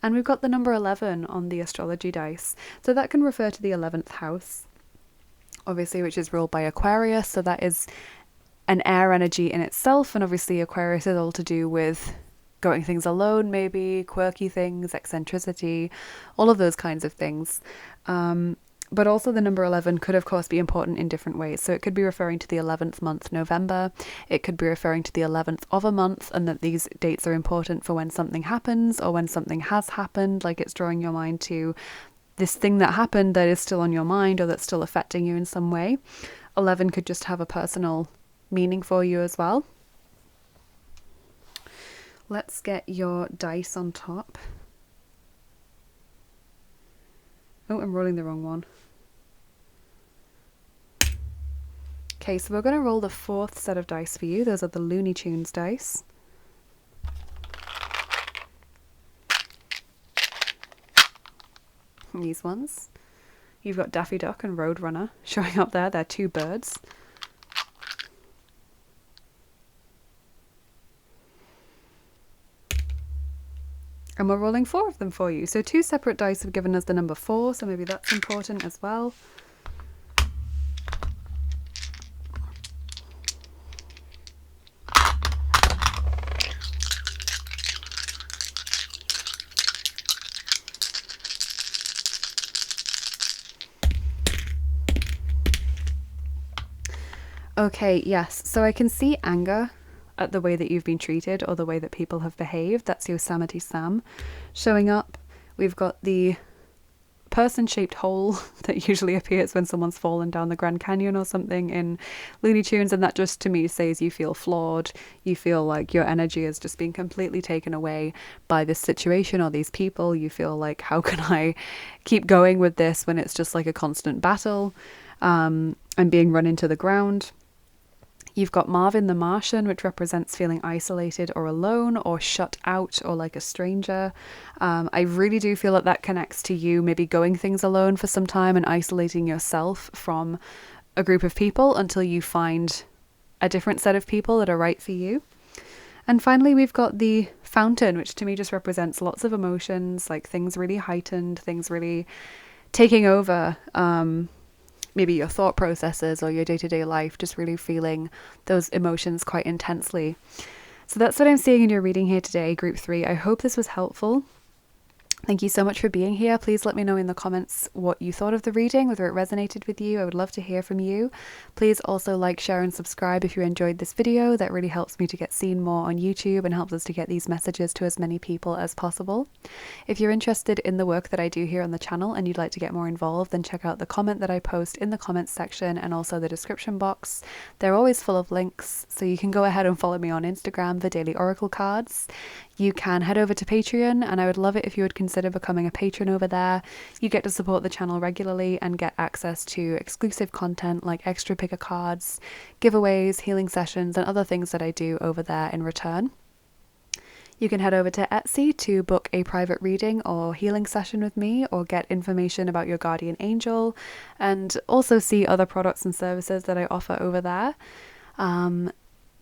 And we've got the number 11 on the astrology dice. So that can refer to the 11th house, obviously, which is ruled by Aquarius. So that is an air energy in itself. And obviously Aquarius is all to do with going things alone, maybe, quirky things, eccentricity, all of those kinds of things. But also the number 11 could, of course, be important in different ways. So it could be referring to the 11th month, November. It could be referring to the 11th of a month, and that these dates are important for when something happens or when something has happened, like it's drawing your mind to this thing that happened that is still on your mind or that's still affecting you in some way. 11 could just have a personal meaning for you as well. Let's get your dice on top. Oh, I'm rolling the wrong one. Okay, so we're going to roll the 4th set of dice for you. Those are the Looney Tunes dice. These ones. You've got Daffy Duck and Roadrunner showing up there. They're 2 birds. And we're rolling 4 of them for you. So 2 separate dice have given us the number 4, so maybe that's important as well. Okay, yes. So I can see anger at the way that you've been treated or the way that people have behaved. That's Yosemite Sam showing up. We've got the person-shaped hole that usually appears when someone's fallen down the Grand Canyon or something in Looney Tunes, and that just to me says you feel flawed. You feel like your energy has just been completely taken away by this situation or these people. You feel like, how can I keep going with this when it's just like a constant battle and being run into the ground. You've got Marvin the Martian, which represents feeling isolated or alone or shut out or like a stranger. I really do feel that connects to you maybe going things alone for some time and isolating yourself from a group of people until you find a different set of people that are right for you. And finally, we've got the Fountain, which to me just represents lots of emotions, like things really heightened, things really taking over maybe your thought processes or your day-to-day life, just really feeling those emotions quite intensely. So that's what I'm seeing in your reading here today, Group 3. I hope this was helpful. Thank you so much for being here. Please let me know in the comments what you thought of the reading, whether it resonated with you. I would love to hear from you. Please also like, share, and subscribe if you enjoyed this video. That really helps me to get seen more on YouTube and helps us to get these messages to as many people as possible. If you're interested in the work that I do here on the channel and you'd like to get more involved, then check out the comment that I post in the comments section and also the description box. They're always full of links, so you can go ahead and follow me on Instagram for daily oracle cards. You can head over to Patreon, and I would love it if you would consider consider becoming a patron over there. You get to support the channel regularly and get access to exclusive content like extra picker cards, giveaways, healing sessions, and other things that I do over there in return. You can head over to Etsy to book a private reading or healing session with me, or get information about your guardian angel, and also see other products and services that I offer over there.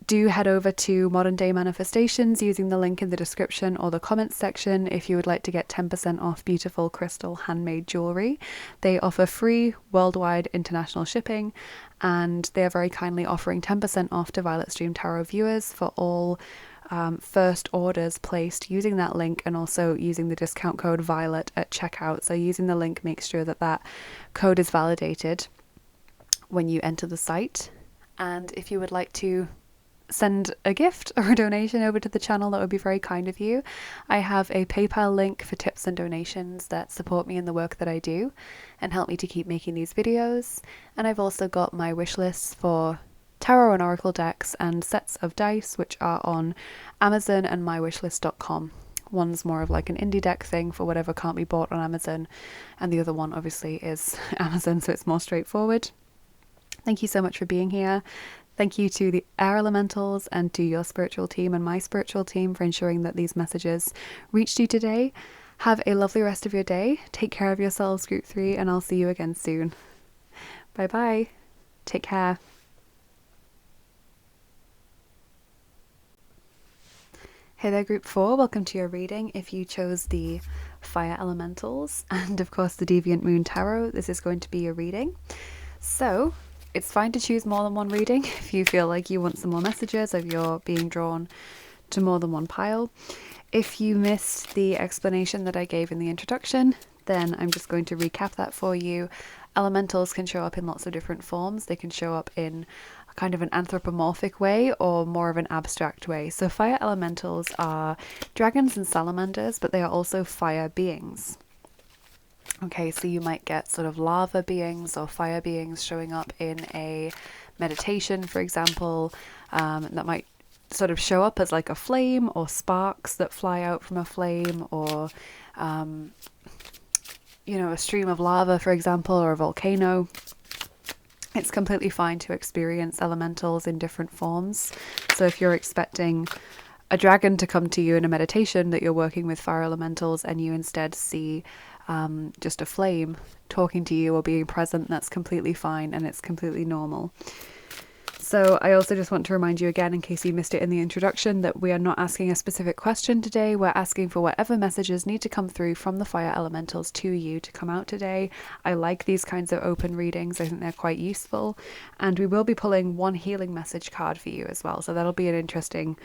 Do head over to Modern Day Manifestations using the link in the description or the comments section if you would like to get 10% off beautiful crystal handmade jewelry. They offer free worldwide international shipping, and they are very kindly offering 10% off to Violet Stream Tarot viewers for all first orders placed using that link, and also using the discount code VIOLET at checkout. So using the link makes sure that that code is validated when you enter the site. And if you would like to send a gift or a donation over to the channel, that would be very kind of you. I have a PayPal link for tips and donations that support me in the work that I do and help me to keep making these videos. And I've also got my wish lists for tarot and oracle decks and sets of dice, which are on Amazon and mywishlist.com. One's more of like an indie deck thing for whatever can't be bought on Amazon, and the other one obviously is Amazon, so it's more straightforward. Thank you so much for being here. Thank you to the air elementals and to your spiritual team and my spiritual team for ensuring that these messages reached you today. Have a lovely rest of your day. Take care of yourselves, Group 3, and I'll see you again soon. Bye bye. Take care. Hey there, Group 4, welcome to your reading. If you chose the Fire Elementals and of course the Deviant Moon Tarot, this is going to be your reading. So, it's fine to choose more than one reading if you feel like you want some more messages, if you're being drawn to more than one pile. If you missed the explanation that I gave in the introduction, then I'm just going to recap that for you. Elementals can show up in lots of different forms. They can show up in kind of an anthropomorphic way or more of an abstract way. So fire elementals are dragons and salamanders, but they are also fire beings. Okay, so you might get sort of lava beings or fire beings showing up in a meditation, for example, that might sort of show up as like a flame or sparks that fly out from a flame, or you know, a stream of lava, for example, or a volcano. It's completely fine to experience elementals in different forms. So if you're expecting a dragon to come to you in a meditation that you're working with fire elementals, and you instead see just a flame talking to you or being present, that's completely fine and it's completely normal. So I also just want to remind you again, in case you missed it in the introduction, that we are not asking a specific question today. We're asking for whatever messages need to come through from the fire elementals to you to come out today. I like these kinds of open readings. I think they're quite useful. And we will be pulling one healing message card for you as well. So that'll be an interesting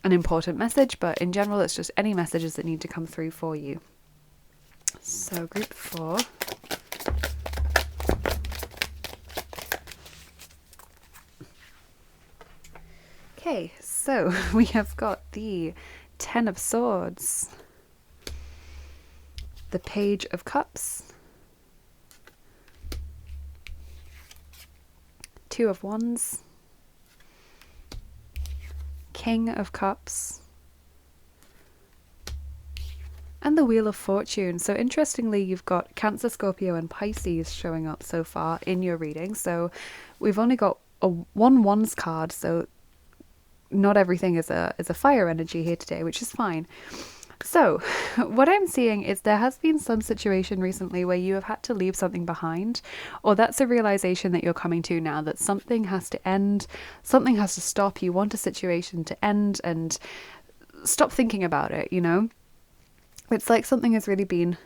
and important message. But in general, it's just any messages that need to come through for you. So Group 4. Okay, so we have got the 10 of Swords, the Page of Cups, 2 of Wands, King of Cups, and the Wheel of Fortune. So interestingly, you've got Cancer, Scorpio, and Pisces showing up so far in your reading. So we've only got one Wands card, so not everything is a fire energy here today, which is fine. So what I'm seeing is there has been some situation recently where you have had to leave something behind, or that's a realization that you're coming to now, that something has to end, something has to stop. You want a situation to end and stop thinking about it, you know? It's like something has really been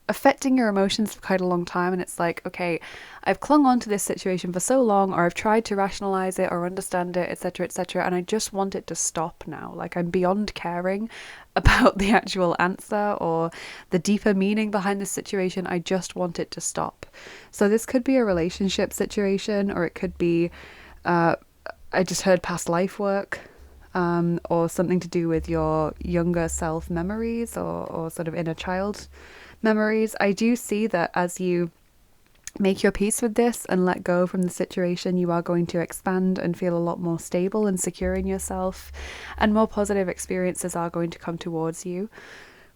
affecting your emotions for quite a long time, and it's like, okay, I've clung on to this situation for so long, or I've tried to rationalize it or understand it, etc., and I just want it to stop now. Like, I'm beyond caring about the actual answer or the deeper meaning behind the situation. I just want it to stop. So this could be a relationship situation, or it could be I just heard past life work, or something to do with your younger self memories, or sort of inner child memories. I do see that as you make your peace with this and let go from the situation, you are going to expand and feel a lot more stable and secure in yourself, and more positive experiences are going to come towards you,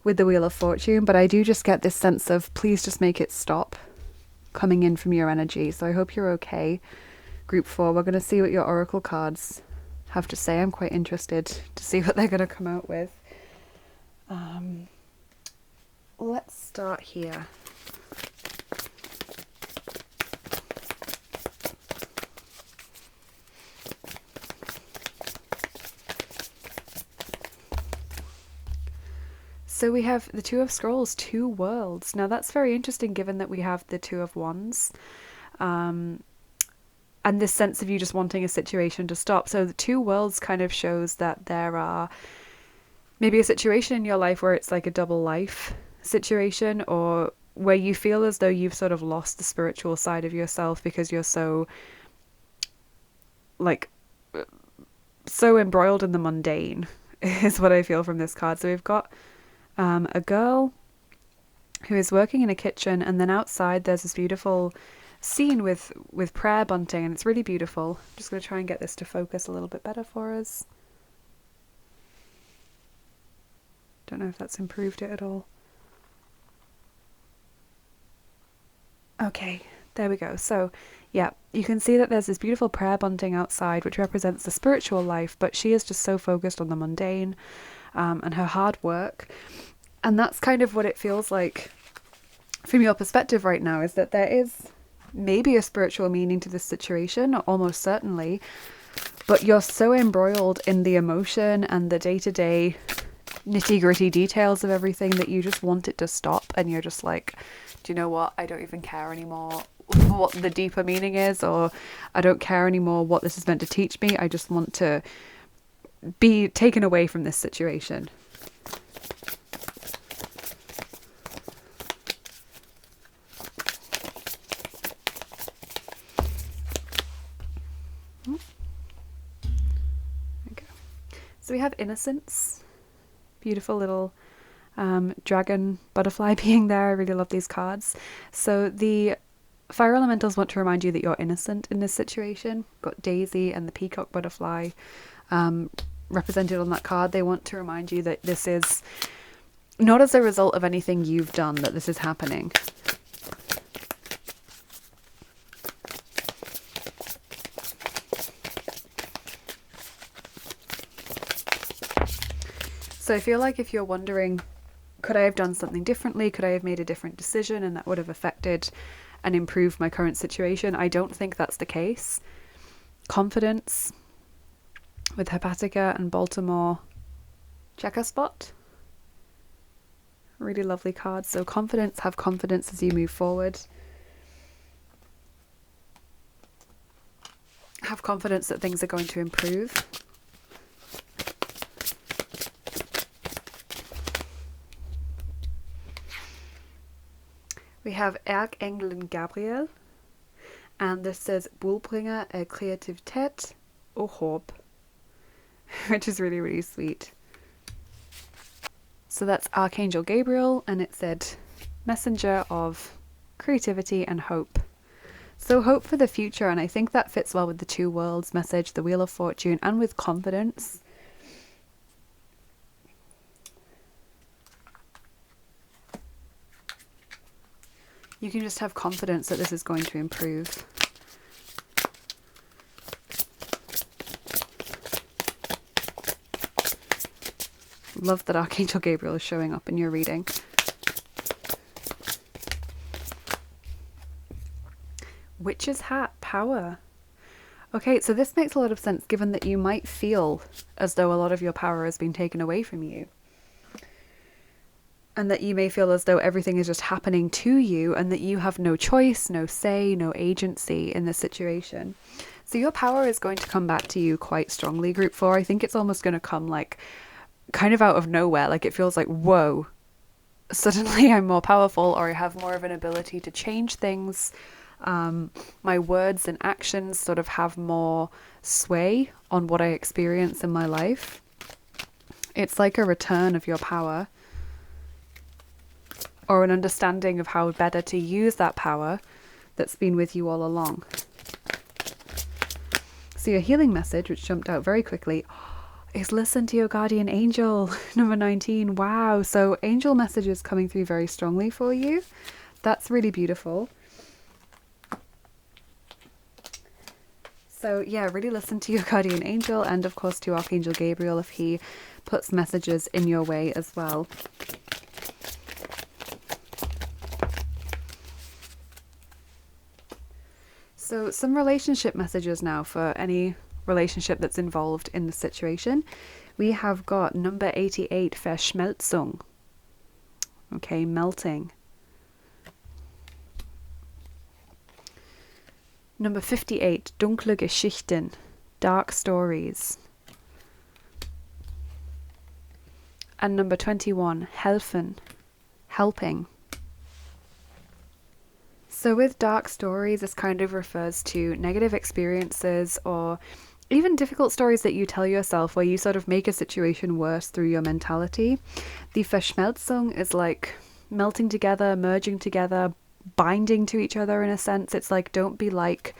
with the Wheel of Fortune, but I do just get this sense of please just make it stop coming in from your energy. So I hope you're okay. Group 4, we're going to see what your oracle cards have to say. I'm quite interested to see what they're going to come out with. Let's start here. So we have the Two of Scrolls, two worlds. Now that's very interesting given that we have the Two of Wands. And this sense of you just wanting a situation to stop. So the two worlds kind of shows that there are maybe a situation in your life where it's like a double life situation, or where you feel as though you've sort of lost the spiritual side of yourself because you're so embroiled in the mundane is what I feel from this card. So we've got a girl who is working in a kitchen, and then outside there's this beautiful scene with prayer bunting, and it's really beautiful. I'm just going to try and get this to focus a little bit better for us. Don't know if that's improved it at all. Okay, there we go. So yeah, you can see that there's this beautiful prayer bunting outside, which represents the spiritual life, but she is just so focused on the mundane and her hard work. And that's kind of what it feels like from your perspective right now, is that there is maybe a spiritual meaning to this situation, almost certainly, but you're so embroiled in the emotion and the day-to-day nitty-gritty details of everything that you just want it to stop, and you're just like, do you know what, I don't even care anymore what the deeper meaning is, or I don't care anymore what this is meant to teach me. I just want to be taken away from this situation. So we have innocence, beautiful little dragon butterfly being there. I really love these cards. So the fire elementals want to remind you that you're innocent in this situation. Got Daisy and the peacock butterfly represented on that card. They want to remind you that this is not as a result of anything you've done that this is happening. So I feel like if you're wondering, could I have done something differently? Could I have made a different decision and that would have affected and improved my current situation? I don't think that's the case. Confidence with Hepatica and Baltimore checker spot. Really lovely cards. So confidence, have confidence as you move forward. Have confidence that things are going to improve. We have Erkengelin Gabriel, and this says Boelbringer Kreativiteit og Håb, which is really, really sweet. So that's Archangel Gabriel, and it said messenger of creativity and hope. So hope for the future, and I think that fits well with the two worlds message, the Wheel of Fortune, and with confidence. You can just have confidence that this is going to improve. Love that Archangel Gabriel is showing up in your reading. Witch's Hat, power. Okay, so this makes a lot of sense given that you might feel as though a lot of your power has been taken away from you. And that you may feel as though everything is just happening to you and that you have no choice, no say, no agency in this situation. So your power is going to come back to you quite strongly, Group 4. I think it's almost going to come like kind of out of nowhere. Like it feels like, whoa, suddenly I'm more powerful, or I have more of an ability to change things. My words and actions sort of have more sway on what I experience in my life. It's like a return of your power, or an understanding of how better to use that power that's been with you all along. So your healing message, which jumped out very quickly, is listen to your guardian angel. Number 19. Wow. So angel messages coming through very strongly for you. That's really beautiful. So yeah, really listen to your guardian angel, and of course to Archangel Gabriel if he puts messages in your way as well. So some relationship messages now for any relationship that's involved in the situation. We have got number 88, Verschmelzung. Okay, melting. Number 58, dunkle Geschichten, dark stories. And number 21, helfen, helping. So with dark stories, this kind of refers to negative experiences or even difficult stories that you tell yourself where you sort of make a situation worse through your mentality. The Verschmelzung is like melting together, merging together, binding to each other in a sense. It's like, don't be like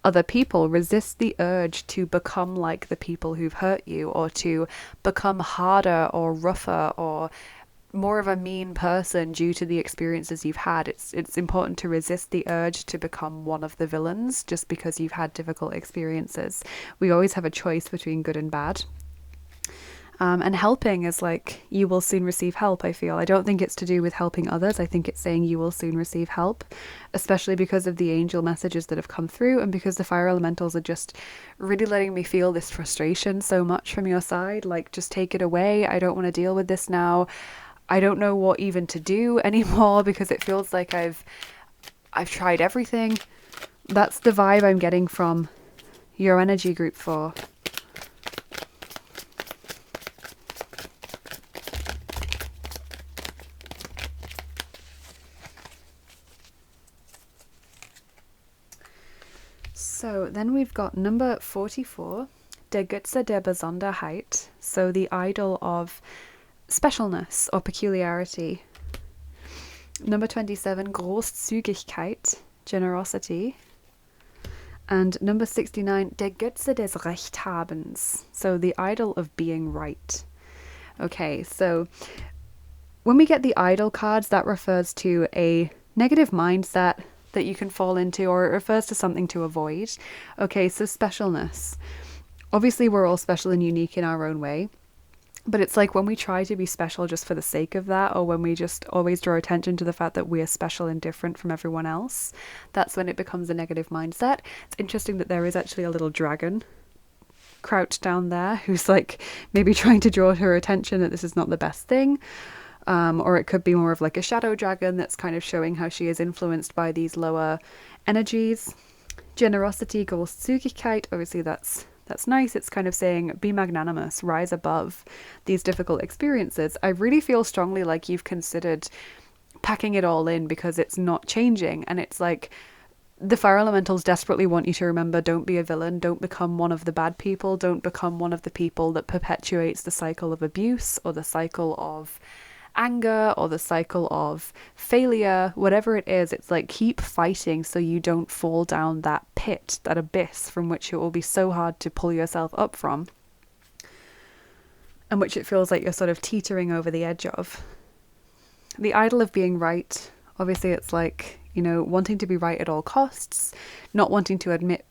other people. Resist the urge to become like the people who've hurt you, or to become harder or rougher or more of a mean person due to the experiences you've had. It's important to resist the urge to become one of the villains just because you've had difficult experiences. We always have a choice between good and bad. And helping is like, you will soon receive help, I feel. I don't think it's to do with helping others. I think it's saying you will soon receive help, especially because of the angel messages that have come through, and because the fire elementals are just really letting me feel this frustration so much from your side. Like, just take it away. I don't want to deal with this now. I don't know what even to do anymore because it feels like I've tried everything. That's the vibe I'm getting from your energy group 4. So then we've got number 44, der Götze der Besonderheit, so the idol of specialness or peculiarity. Number 27, Großzügigkeit, generosity. And number 69, der Götze des Rechthabens, so the idol of being right. Okay, so when we get the idol cards, that refers to a negative mindset that you can fall into, or it refers to something to avoid. Okay, so specialness. Obviously, we're all special and unique in our own way. But it's like when we try to be special just for the sake of that, or when we just always draw attention to the fact that we're special and different from everyone else, that's when it becomes a negative mindset. It's interesting that there is actually a little dragon crouched down there who's like maybe trying to draw her attention that this is not the best thing. Or it could be more of like a shadow dragon that's kind of showing how she is influenced by these lower energies. Generosity, Großzügigkeit, obviously that's nice. It's kind of saying be magnanimous, rise above these difficult experiences. I really feel strongly like you've considered packing it all in because it's not changing. And it's like the fire elementals desperately want you to remember, don't be a villain, don't become one of the bad people, don't become one of the people that perpetuates the cycle of abuse or the cycle of anger or the cycle of failure, whatever it is. It's like, keep fighting so you don't fall down that pit, that abyss from which it will be so hard to pull yourself up from, and which it feels like you're sort of teetering over the edge of. The idol of being right, obviously it's like, you know, wanting to be right at all costs, not wanting to admit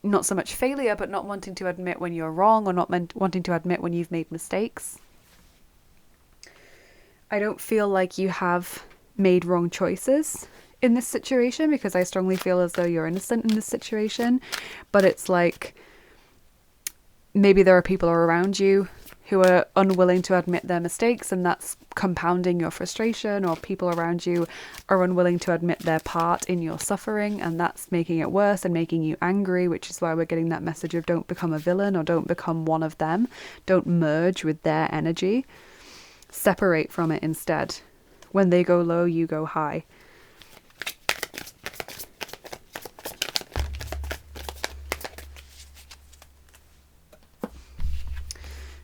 not so much failure, but not wanting to admit when you're wrong, or not wanting to admit when you've made mistakes. I don't feel like you have made wrong choices in this situation, because I strongly feel as though you're innocent in this situation. But it's like, maybe there are people around you who are unwilling to admit their mistakes, and that's compounding your frustration, or people around you are unwilling to admit their part in your suffering, and that's making it worse and making you angry, which is why we're getting that message of don't become a villain, or don't become one of them. Don't merge with their energy. Separate from it instead. When they go low, you go high.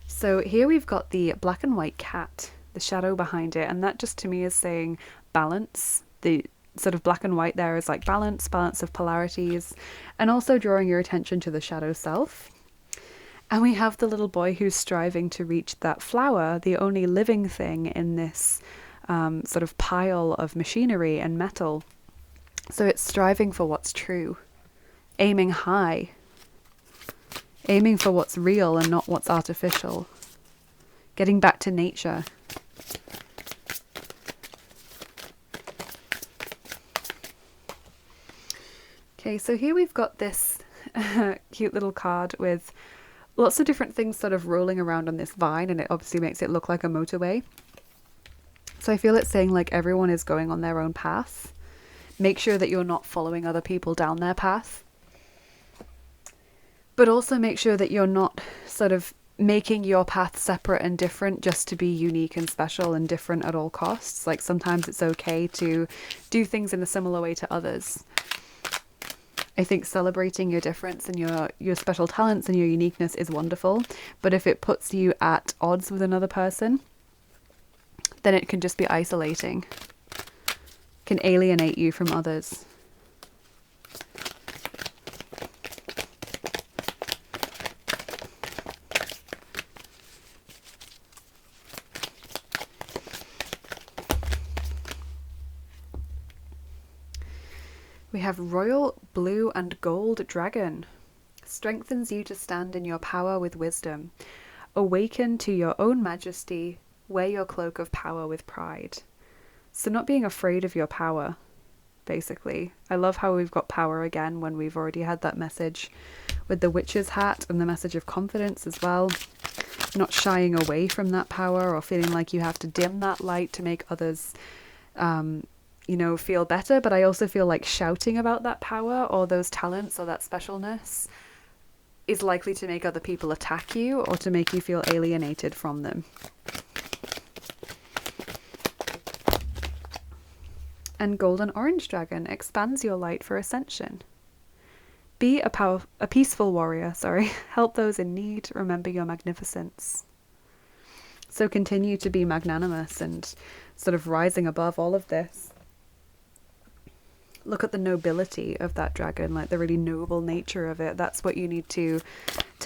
So here we've got the black and white cat, the shadow behind it, and that just to me is saying balance. The sort of black and white there is like balance of polarities, and also drawing your attention to the shadow self. And we have the little boy who's striving to reach that flower, the only living thing in this sort of pile of machinery and metal. So it's striving for what's true, aiming high, aiming for what's real and not what's artificial, getting back to nature. Okay, so here we've got this cute little card with lots of different things sort of rolling around on this vine, and it obviously makes it look like a motorway. So I feel it's saying like everyone is going on their own path. Make sure that you're not following other people down their path. But also make sure that you're not sort of making your path separate and different just to be unique and special and different at all costs. Like sometimes it's okay to do things in a similar way to others. I think celebrating your difference and your special talents and your uniqueness is wonderful. But if it puts you at odds with another person, then it can just be isolating. Can alienate you from others. We have Royal Blue and Gold Dragon. Strengthens you to stand in your power with wisdom. Awaken to your own majesty. Wear your cloak of power with pride. So not being afraid of your power, basically. I love how we've got power again when we've already had that message with the witch's hat and the message of confidence as well. Not shying away from that power or feeling like you have to dim that light to make others feel better. But I also feel like shouting about that power or those talents or that specialness is likely to make other people attack you or to make you feel alienated from them. And Golden Orange Dragon expands your light for ascension. Be a peaceful warrior, Help those in need. Remember your magnificence. So continue to be magnanimous and sort of rising above all of this. Look at the nobility of that dragon, like the really noble nature of it. That's what you need to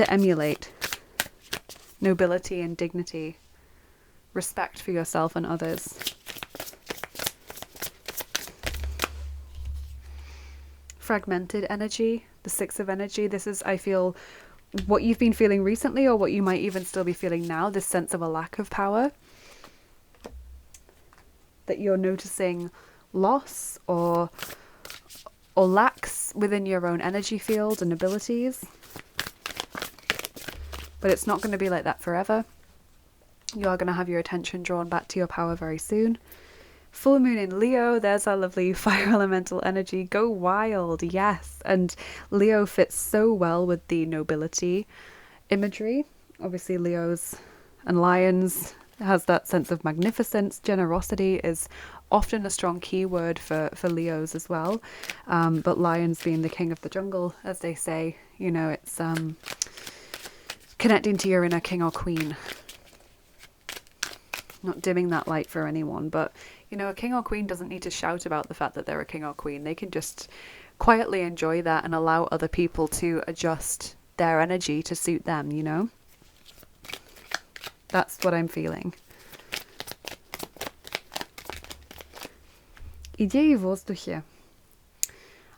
emulate. Nobility and dignity. Respect for yourself and others. Fragmented energy, the Six of Energy. This is, I feel, what you've been feeling recently or what you might even still be feeling now, this sense of a lack of power. That you're noticing loss or lacks within your own energy field and abilities. But it's not going to be like that forever. You are going to have your attention drawn back to your power very soon. Full moon in Leo, there's our lovely fire elemental energy. Go wild, yes. And Leo fits so well with the nobility imagery. Obviously Leos and lions has that sense of magnificence. Generosity is often a strong keyword for Leos as well. But lions being the king of the jungle, as they say, it's connecting to your inner king or queen. Not dimming that light for anyone, but a king or queen doesn't need to shout about the fact that they're a king or queen. They can just quietly enjoy that and allow other people to adjust their energy to suit them, That's what I'm feeling. Идеи в воздухе.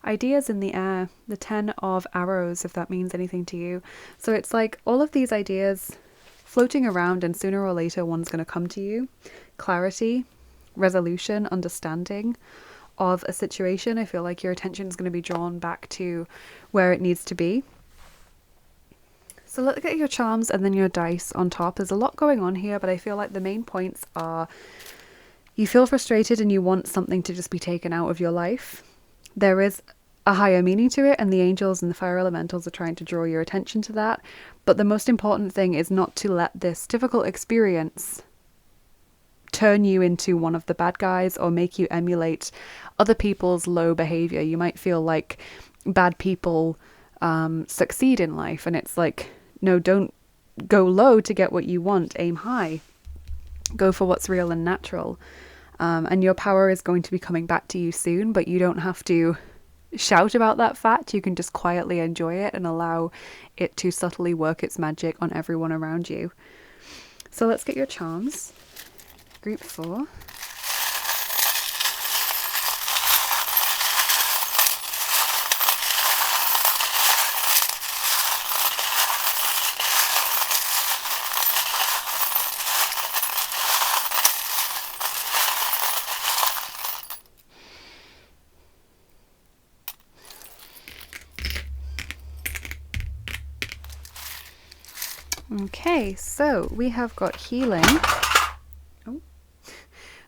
Ideas in the air. The 10 of arrows, if that means anything to you. So it's like all of these ideas floating around, and sooner or later one's going to come to you. Clarity, resolution, understanding of a situation. I feel like your attention is going to be drawn back to where it needs to be. So let's get your charms and then your dice on top. There's a lot going on here, but I feel like the main points are you feel frustrated and you want something to just be taken out of your life. There is a higher meaning to it, and the angels and the fire elementals are trying to draw your attention to that. But the most important thing is not to let this difficult experience turn you into one of the bad guys or make you emulate other people's low behavior. You might feel like bad people succeed in life, and it's like, no, don't go low to get what you want. Aim high. Go for what's real and natural. And your power is going to be coming back to you soon, but you don't have to shout about that fact. You can just quietly enjoy it and allow it to subtly work its magic on everyone around you. So let's get your charms. Group 4. Okay, so we have got healing. Oh,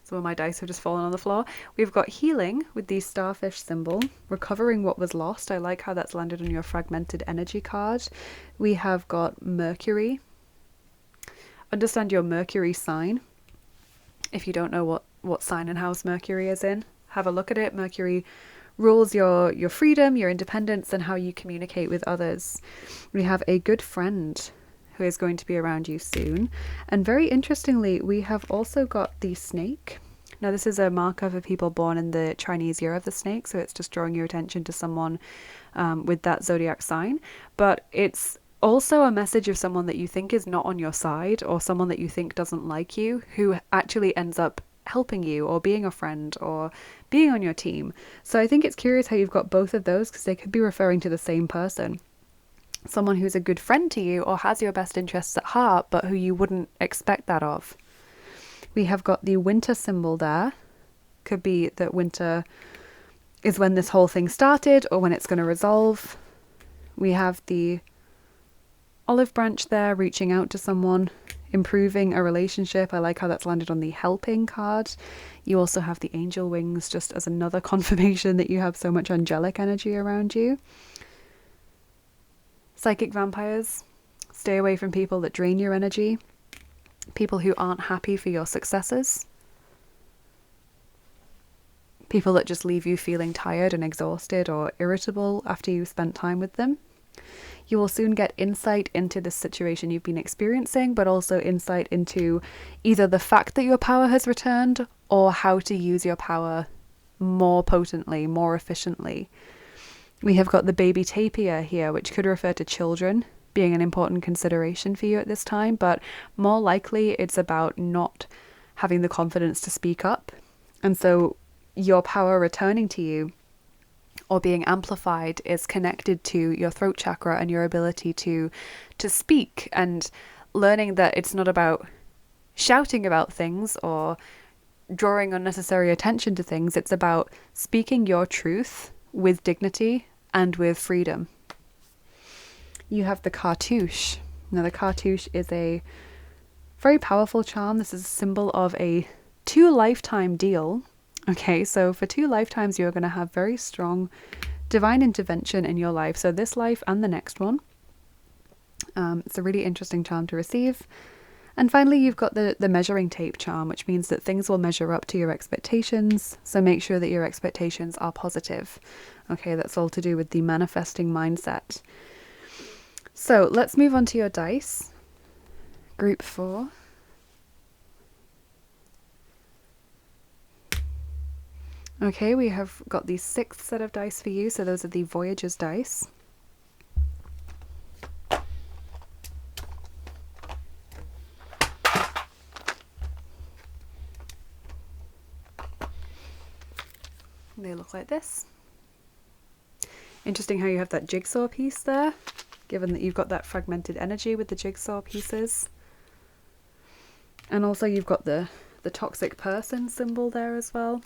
some of my dice have just fallen on the floor. We've got healing with the starfish symbol, recovering what was lost. I like how that's landed on your fragmented energy card. We have got Mercury. Understand your Mercury sign. If you don't know what sign and house Mercury is in, have a look at it. Mercury rules your freedom, your independence, and how you communicate with others. We have a good friend who is going to be around you soon. And very interestingly, we have also got the snake. Now, this is a marker for people born in the Chinese year of the snake, so it's just drawing your attention to someone with that zodiac sign. But it's also a message of someone that you think is not on your side, or someone that you think doesn't like you, who actually ends up helping you or being a friend or being on your team. So I think it's curious how you've got both of those, because they could be referring to the same person. Someone who's a good friend to you or has your best interests at heart, but who you wouldn't expect that of. We have got the winter symbol there. Could be that winter is when this whole thing started or when it's going to resolve. We have the olive branch there, reaching out to someone, improving a relationship. I like how that's landed on the helping card. You also have the angel wings, just as another confirmation that you have so much angelic energy around you. Psychic vampires. Stay away from people that drain your energy. People who aren't happy for your successes. People that just leave you feeling tired and exhausted or irritable after you've spent time with them. You will soon get insight into the situation you've been experiencing, but also insight into either the fact that your power has returned or how to use your power more potently, more efficiently. We have got the baby tapir here, which could refer to children being an important consideration for you at this time, but more likely it's about not having the confidence to speak up. And so your power returning to you or being amplified is connected to your throat chakra and your ability to speak, and learning that it's not about shouting about things or drawing unnecessary attention to things. It's about speaking your truth with dignity and with freedom. You have the cartouche. Now, the cartouche is a very powerful charm. This is a symbol of a 2-lifetime deal. Okay, so for 2 lifetimes, you're going to have very strong divine intervention in your life. So this life and the next one. It's a really interesting charm to receive. And finally, you've got the measuring tape charm, which means that things will measure up to your expectations. So make sure that your expectations are positive. Okay, that's all to do with the manifesting mindset. So let's move on to your dice. Group 4. Okay, we have got the 6th set of dice for you. So those are the Voyager's dice. They look like this. Interesting how you have that jigsaw piece there, given that you've got that fragmented energy with the jigsaw pieces. And also you've got the toxic person symbol there as well.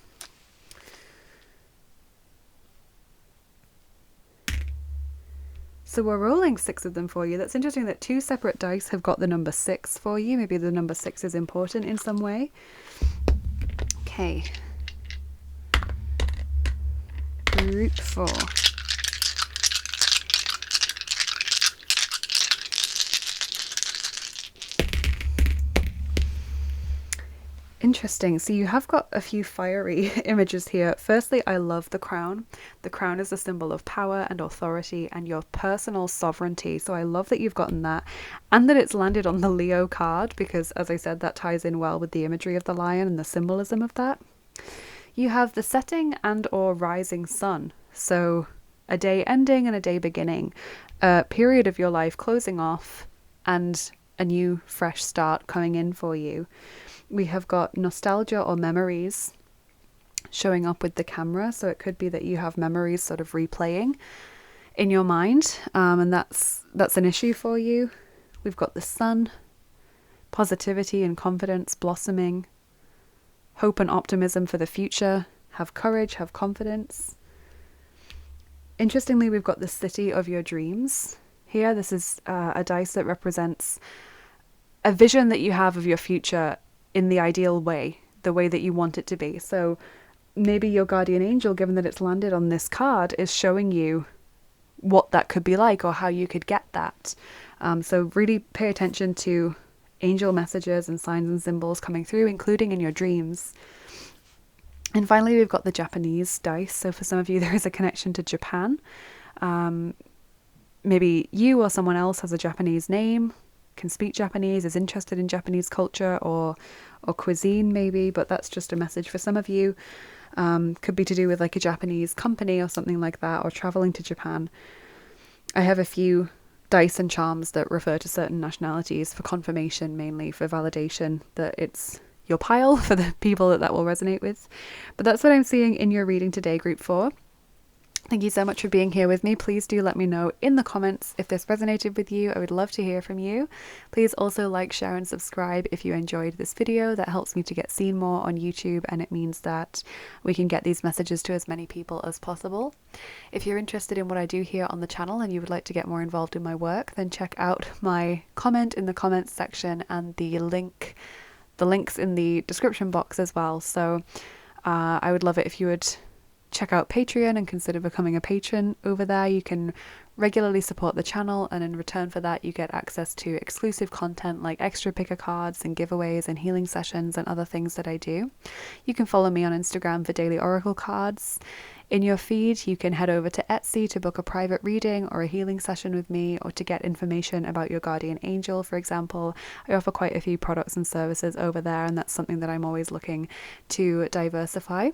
So we're rolling 6 of them for you. That's interesting that 2 separate dice have got the number 6 for you. Maybe the number 6 is important in some way. Okay. Group 4. Interesting. So you have got a few fiery images here. Firstly, I love the crown. The crown is a symbol of power and authority and your personal sovereignty. So I love that you've gotten that, and that it's landed on the Leo card, because as I said, that ties in well with the imagery of the lion and the symbolism of that. You have the setting and or rising sun So a day ending and a day beginning, a period of your life closing off and a new fresh start coming in for you. We have got nostalgia or memories showing up with the camera. So it could be that you have memories sort of replaying in your mind, and that's an issue for you. We've got the sun, positivity and confidence blossoming, hope and optimism for the future, have courage, have confidence. Interestingly, we've got the city of your dreams here. This is a dice that represents a vision that you have of your future in the ideal way, the way that you want it to be. So maybe your guardian angel, given that it's landed on this card, is showing you what that could be like or how you could get that. So really pay attention to angel messages and signs and symbols coming through, including in your dreams. And finally, we've got the Japanese dice. So for some of you, there is a connection to Japan. Maybe you or someone else has a Japanese name, can speak Japanese, is interested in Japanese culture or cuisine maybe, but that's just a message for some of you. Could be to do with like a Japanese company or something like that, or traveling to Japan. I have a few dice and charms that refer to certain nationalities for confirmation, mainly for validation that it's your pile, for the people that will resonate with. But that's what I'm seeing in your reading today, group 4. Thank you so much for being here with me. Please do let me know in the comments if this resonated with you. I would love to hear from you. Please also like, share and subscribe if you enjoyed this video. That helps me to get seen more on YouTube, and it means that we can get these messages to as many people as possible. If you're interested in what I do here on the channel and you would like to get more involved in my work, then check out my comment in the comments section and the links in the description box as well. So I would love it if you would check out Patreon and consider becoming a patron over there. You can regularly support the channel, and in return for that you get access to exclusive content like extra picker cards and giveaways and healing sessions and other things that I do. You can follow me on Instagram for daily oracle cards. In your feed, you can head over to Etsy to book a private reading or a healing session with me, or to get information about your guardian angel, for example. I offer quite a few products and services over there, and that's something that I'm always looking to diversify.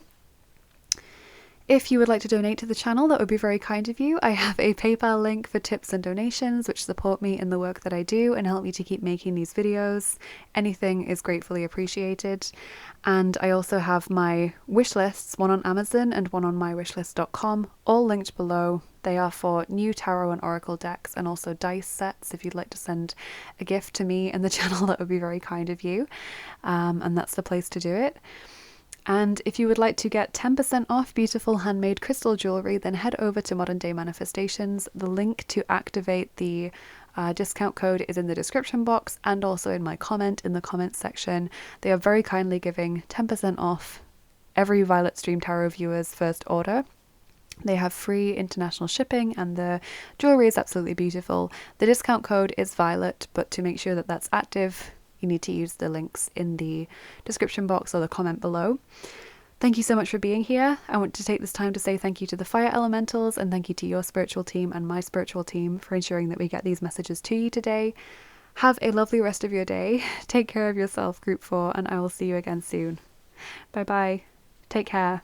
If you would like to donate to the channel, that would be very kind of you. I have a PayPal link for tips and donations, which support me in the work that I do and help me to keep making these videos. Anything is gratefully appreciated. And I also have my wish lists, one on Amazon and one on mywishlist.com, all linked below. They are for new tarot and oracle decks and also dice sets. If you'd like to send a gift to me and the channel, that would be very kind of you. And that's the place to do it. And if you would like to get 10% off beautiful handmade crystal jewelry, then head over to Modern Day Manifestations. The link to activate the discount code is in the description box and also in my comment in the comments section. They are very kindly giving 10% off every Violet Stream Tarot viewer's first order. They have free international shipping and the jewelry is absolutely beautiful. The discount code is Violet, but to make sure that that's active, you need to use the links in the description box or the comment below. Thank you so much for being here. I want to take this time to say thank you to the fire elementals, and thank you to your spiritual team and my spiritual team for ensuring that we get these messages to you today. Have a lovely rest of your day. Take care of yourself, group 4, and I will see you again soon. Bye bye. Take care.